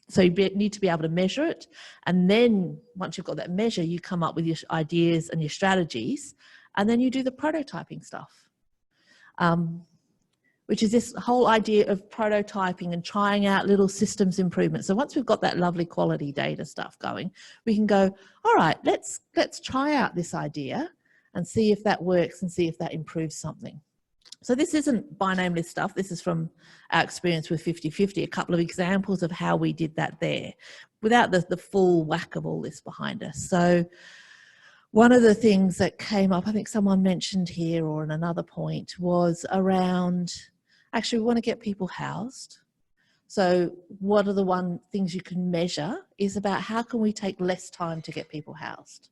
C: So you need to be able to measure it. And then once you've got that measure, you come up with your ideas and your strategies, and then you do the prototyping stuff, which is this whole idea of prototyping and trying out little systems improvements. So once we've got that lovely quality data stuff going, we can go, all right, let's try out this idea and see if that works and see if that improves something. So this isn't by name list stuff. This is from our experience with 50/50, a couple of examples of how we did that there without the full whack of all this behind us. So one of the things that came up, I think someone mentioned here or in another point, was around, actually we want to get people housed. So what are the things you can measure is about how can we take less time to get people housed?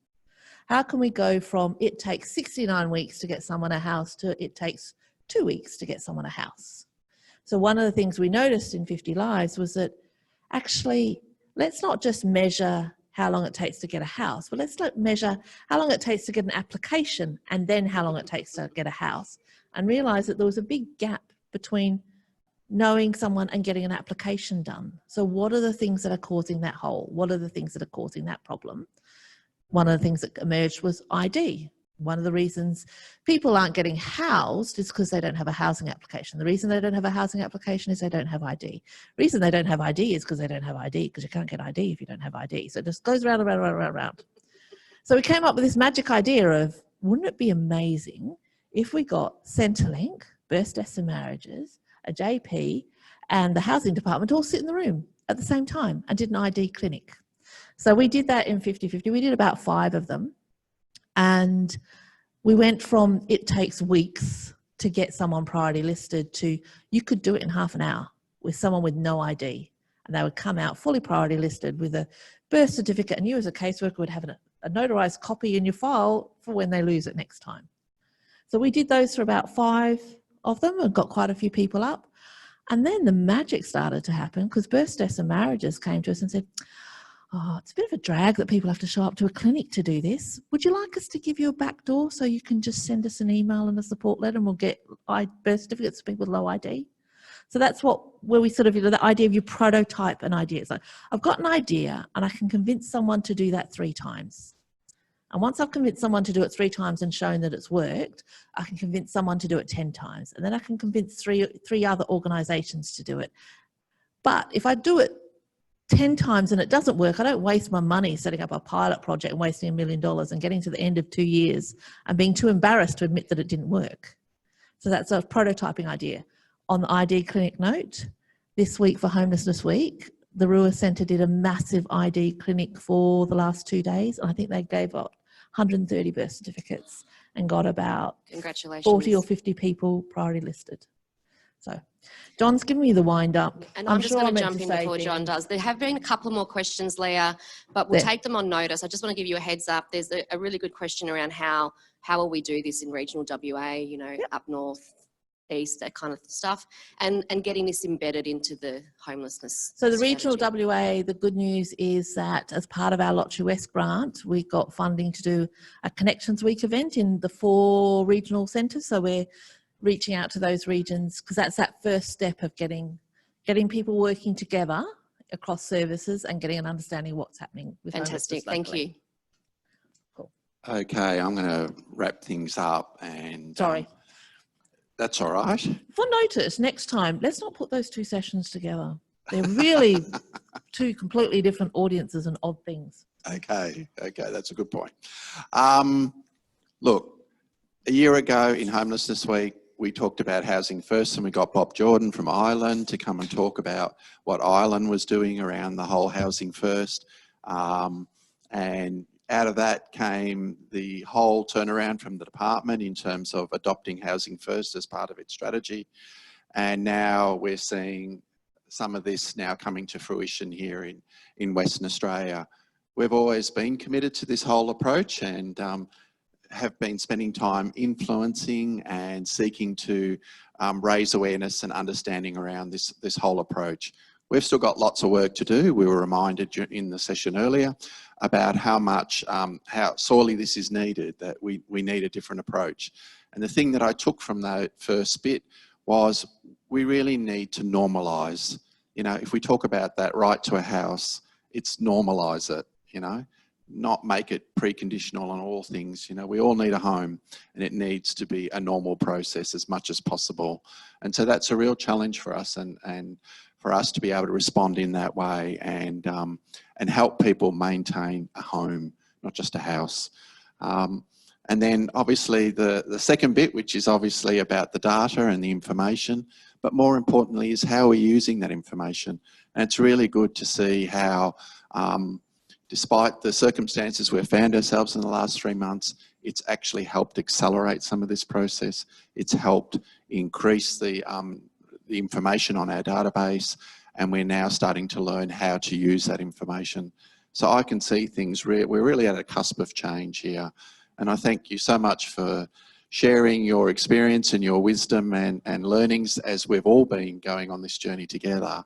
C: How can we go from it takes 69 weeks to get someone a house to it takes 2 weeks to get someone a house? So one of the things we noticed in 50 Lives was that actually, let's not just measure how long it takes to get a house, but let's measure how long it takes to get an application and then how long it takes to get a house, and realize that there was a big gap between knowing someone and getting an application done. So what are the things that are causing that hole? What are the things that are causing that problem? One of the things that emerged was ID. One of the reasons people aren't getting housed is because they don't have a housing application. The reason they don't have a housing application is they don't have ID. The reason they don't have ID is because they don't have ID, because you can't get ID if you don't have ID. So it just goes round and round and round and round. So we came up with this magic idea of, wouldn't it be amazing if we got Centrelink, Burst Deaths and Marriages, a JP, and the housing department all sit in the room at the same time and did an ID clinic. So we did that in 50/50. We did about 5 of them. And we went from it takes weeks to get someone priority listed to you could do it in half an hour with someone with no ID. And they would come out fully priority listed with a birth certificate, and you as a caseworker would have a notarized copy in your file for when they lose it next time. So we did those for about 5 of them and got quite a few people up. And then the magic started to happen because Birth, Deaths and Marriages came to us and said, oh, it's a bit of a drag that people have to show up to a clinic to do this. Would you like us to give you a back door so you can just send us an email and a support letter and we'll get birth certificates for people with low ID? So that's where we sort of, the idea of you prototype an idea. It's like, I've got an idea and I can convince someone to do that 3 times. And once I've convinced someone to do it 3 times and shown that it's worked, I can convince someone to do it 10 times. And then I can convince three other organisations to do it. But if I do it 10 times and it doesn't work, I don't waste my money setting up a pilot project and wasting $1 million and getting to the end of 2 years and being too embarrassed to admit that it didn't work. So that's a prototyping idea. On the ID clinic note, this week for Homelessness Week, the Rua Centre did a massive ID clinic for the last 2 days. And I think they gave out 130 birth certificates and got about
E: Congratulations.
C: 40 or 50 people priority listed. So John's giving me the wind up.
E: And I'm just going to jump in
C: say
E: before John does. There have been a couple more questions, Leah, but we'll take them on notice. I just want to give you a heads up. There's a really good question around how will we do this in regional WA, you know, up north, east, that kind of stuff, and getting this embedded into the homelessness
C: So the
E: strategy.
C: regional WA, the good news is that as part of our Lot US grant, we got funding to do a Connections Week event in the 4 regional centres. So we're reaching out to those regions because that's that first step of getting people working together across services and getting an understanding of what's happening with
E: Fantastic, thank
C: locally.
E: you.
C: Cool.
A: Okay, I'm going to wrap things up and...
C: Sorry.
A: That's all right.
C: For notice, next time, let's not put those 2 sessions together. They're really 2 completely different audiences and odd things.
A: Okay, that's a good point. Look, a year ago in Homelessness Week, we talked about Housing First and we got Bob Jordan from Ireland to come and talk about what Ireland was doing around the whole Housing First. And out of that came the whole turnaround from the department in terms of adopting Housing First as part of its strategy. And now we're seeing some of this now coming to fruition here in Western Australia. We've always been committed to this whole approach and have been spending time influencing and seeking to raise awareness and understanding around this whole approach. We've still got lots of work to do. We were reminded in the session earlier about how sorely this is needed, that we need a different approach. And the thing that I took from that first bit was we really need to normalise. You know, if we talk about that right to a house, it's normalise it, you know, not make it preconditional on all things. You know, we all need a home and it needs to be a normal process as much as possible. And so that's a real challenge for us and for us to be able to respond in that way and help people maintain a home, not just a house. And then obviously the second bit, which is obviously about the data and the information, but more importantly is how we're using that information. And it's really good to see how, despite the circumstances we've found ourselves in the last 3 months, it's actually helped accelerate some of this process. It's helped increase the information on our database, and we're now starting to learn how to use that information. So I can see things, we're really at a cusp of change here. And I thank you so much for sharing your experience and your wisdom and learnings as we've all been going on this journey together.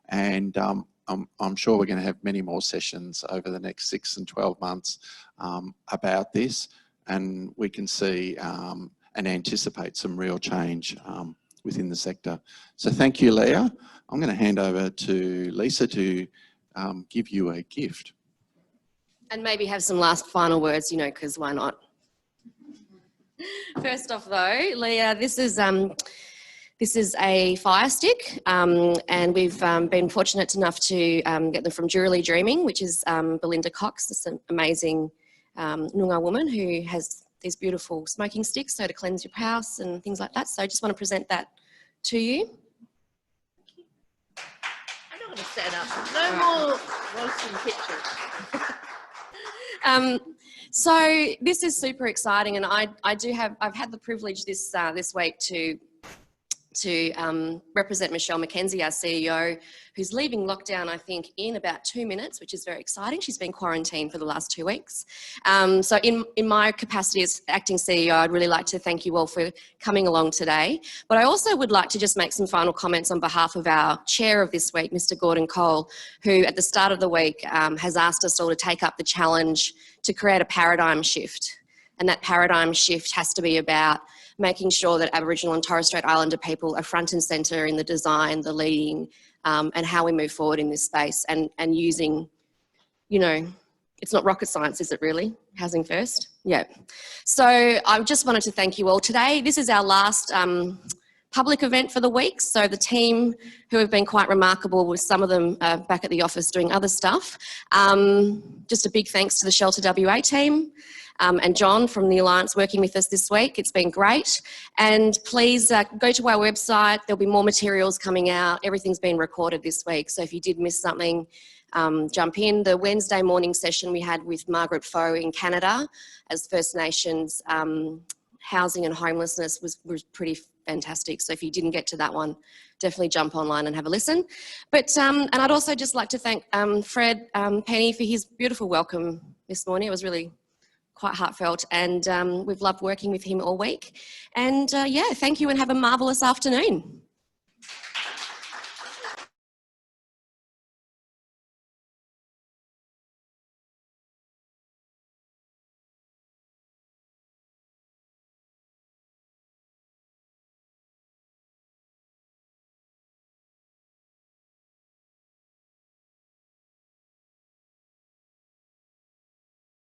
A: And I'm sure we're going to have many more sessions over the next 6 and 12 months about this, and we can see and anticipate some real change within the sector. So thank you, Leah. I'm going to hand over to Lisa to give you a gift.
E: And maybe have some last final words, you know, because why not? First off though, Leah, this is a fire stick, and we've been fortunate enough to get them from Jewelry Dreaming, which is Belinda Cox, this amazing Noongar woman who has these beautiful smoking sticks, so to cleanse your house and things like that. So I just want to present that to you.
C: I'm not going to stand up. No more roasting pictures.
E: So this is super exciting, and I've had the privilege this week to represent Michelle McKenzie, our CEO, who's leaving lockdown, I think, in about 2 minutes, which is very exciting. She's been quarantined for the last 2 weeks. So in my capacity as acting CEO, I'd really like to thank you all for coming along today. But I also would like to just make some final comments on behalf of our chair of this week, Mr. Gordon Cole, who at the start of the week has asked us all to take up the challenge to create a paradigm shift And that paradigm shift has to be about making sure that Aboriginal and Torres Strait Islander people are front and centre in the design, the leading, and how we move forward in this space, and using, you know, it's not rocket science, is it really? Housing first? Yeah. So I just wanted to thank you all today. This is our last public event for the week. So the team, who have been quite remarkable, with some of them back at the office doing other stuff. Just a big thanks to the Shelter WA team. And John from the Alliance working with us this week. It's been great. And please go to our website. There'll be more materials coming out. Everything's been recorded this week. So if you did miss something, jump in. The Wednesday morning session we had with Margaret Foe in Canada as First Nations housing and homelessness was pretty fantastic. So if you didn't get to that one, definitely jump online and have a listen. But and I'd also just like to thank Fred Penny for his beautiful welcome this morning. It was really quite heartfelt, and we've loved working with him all week. And yeah, thank you and have a marvellous afternoon.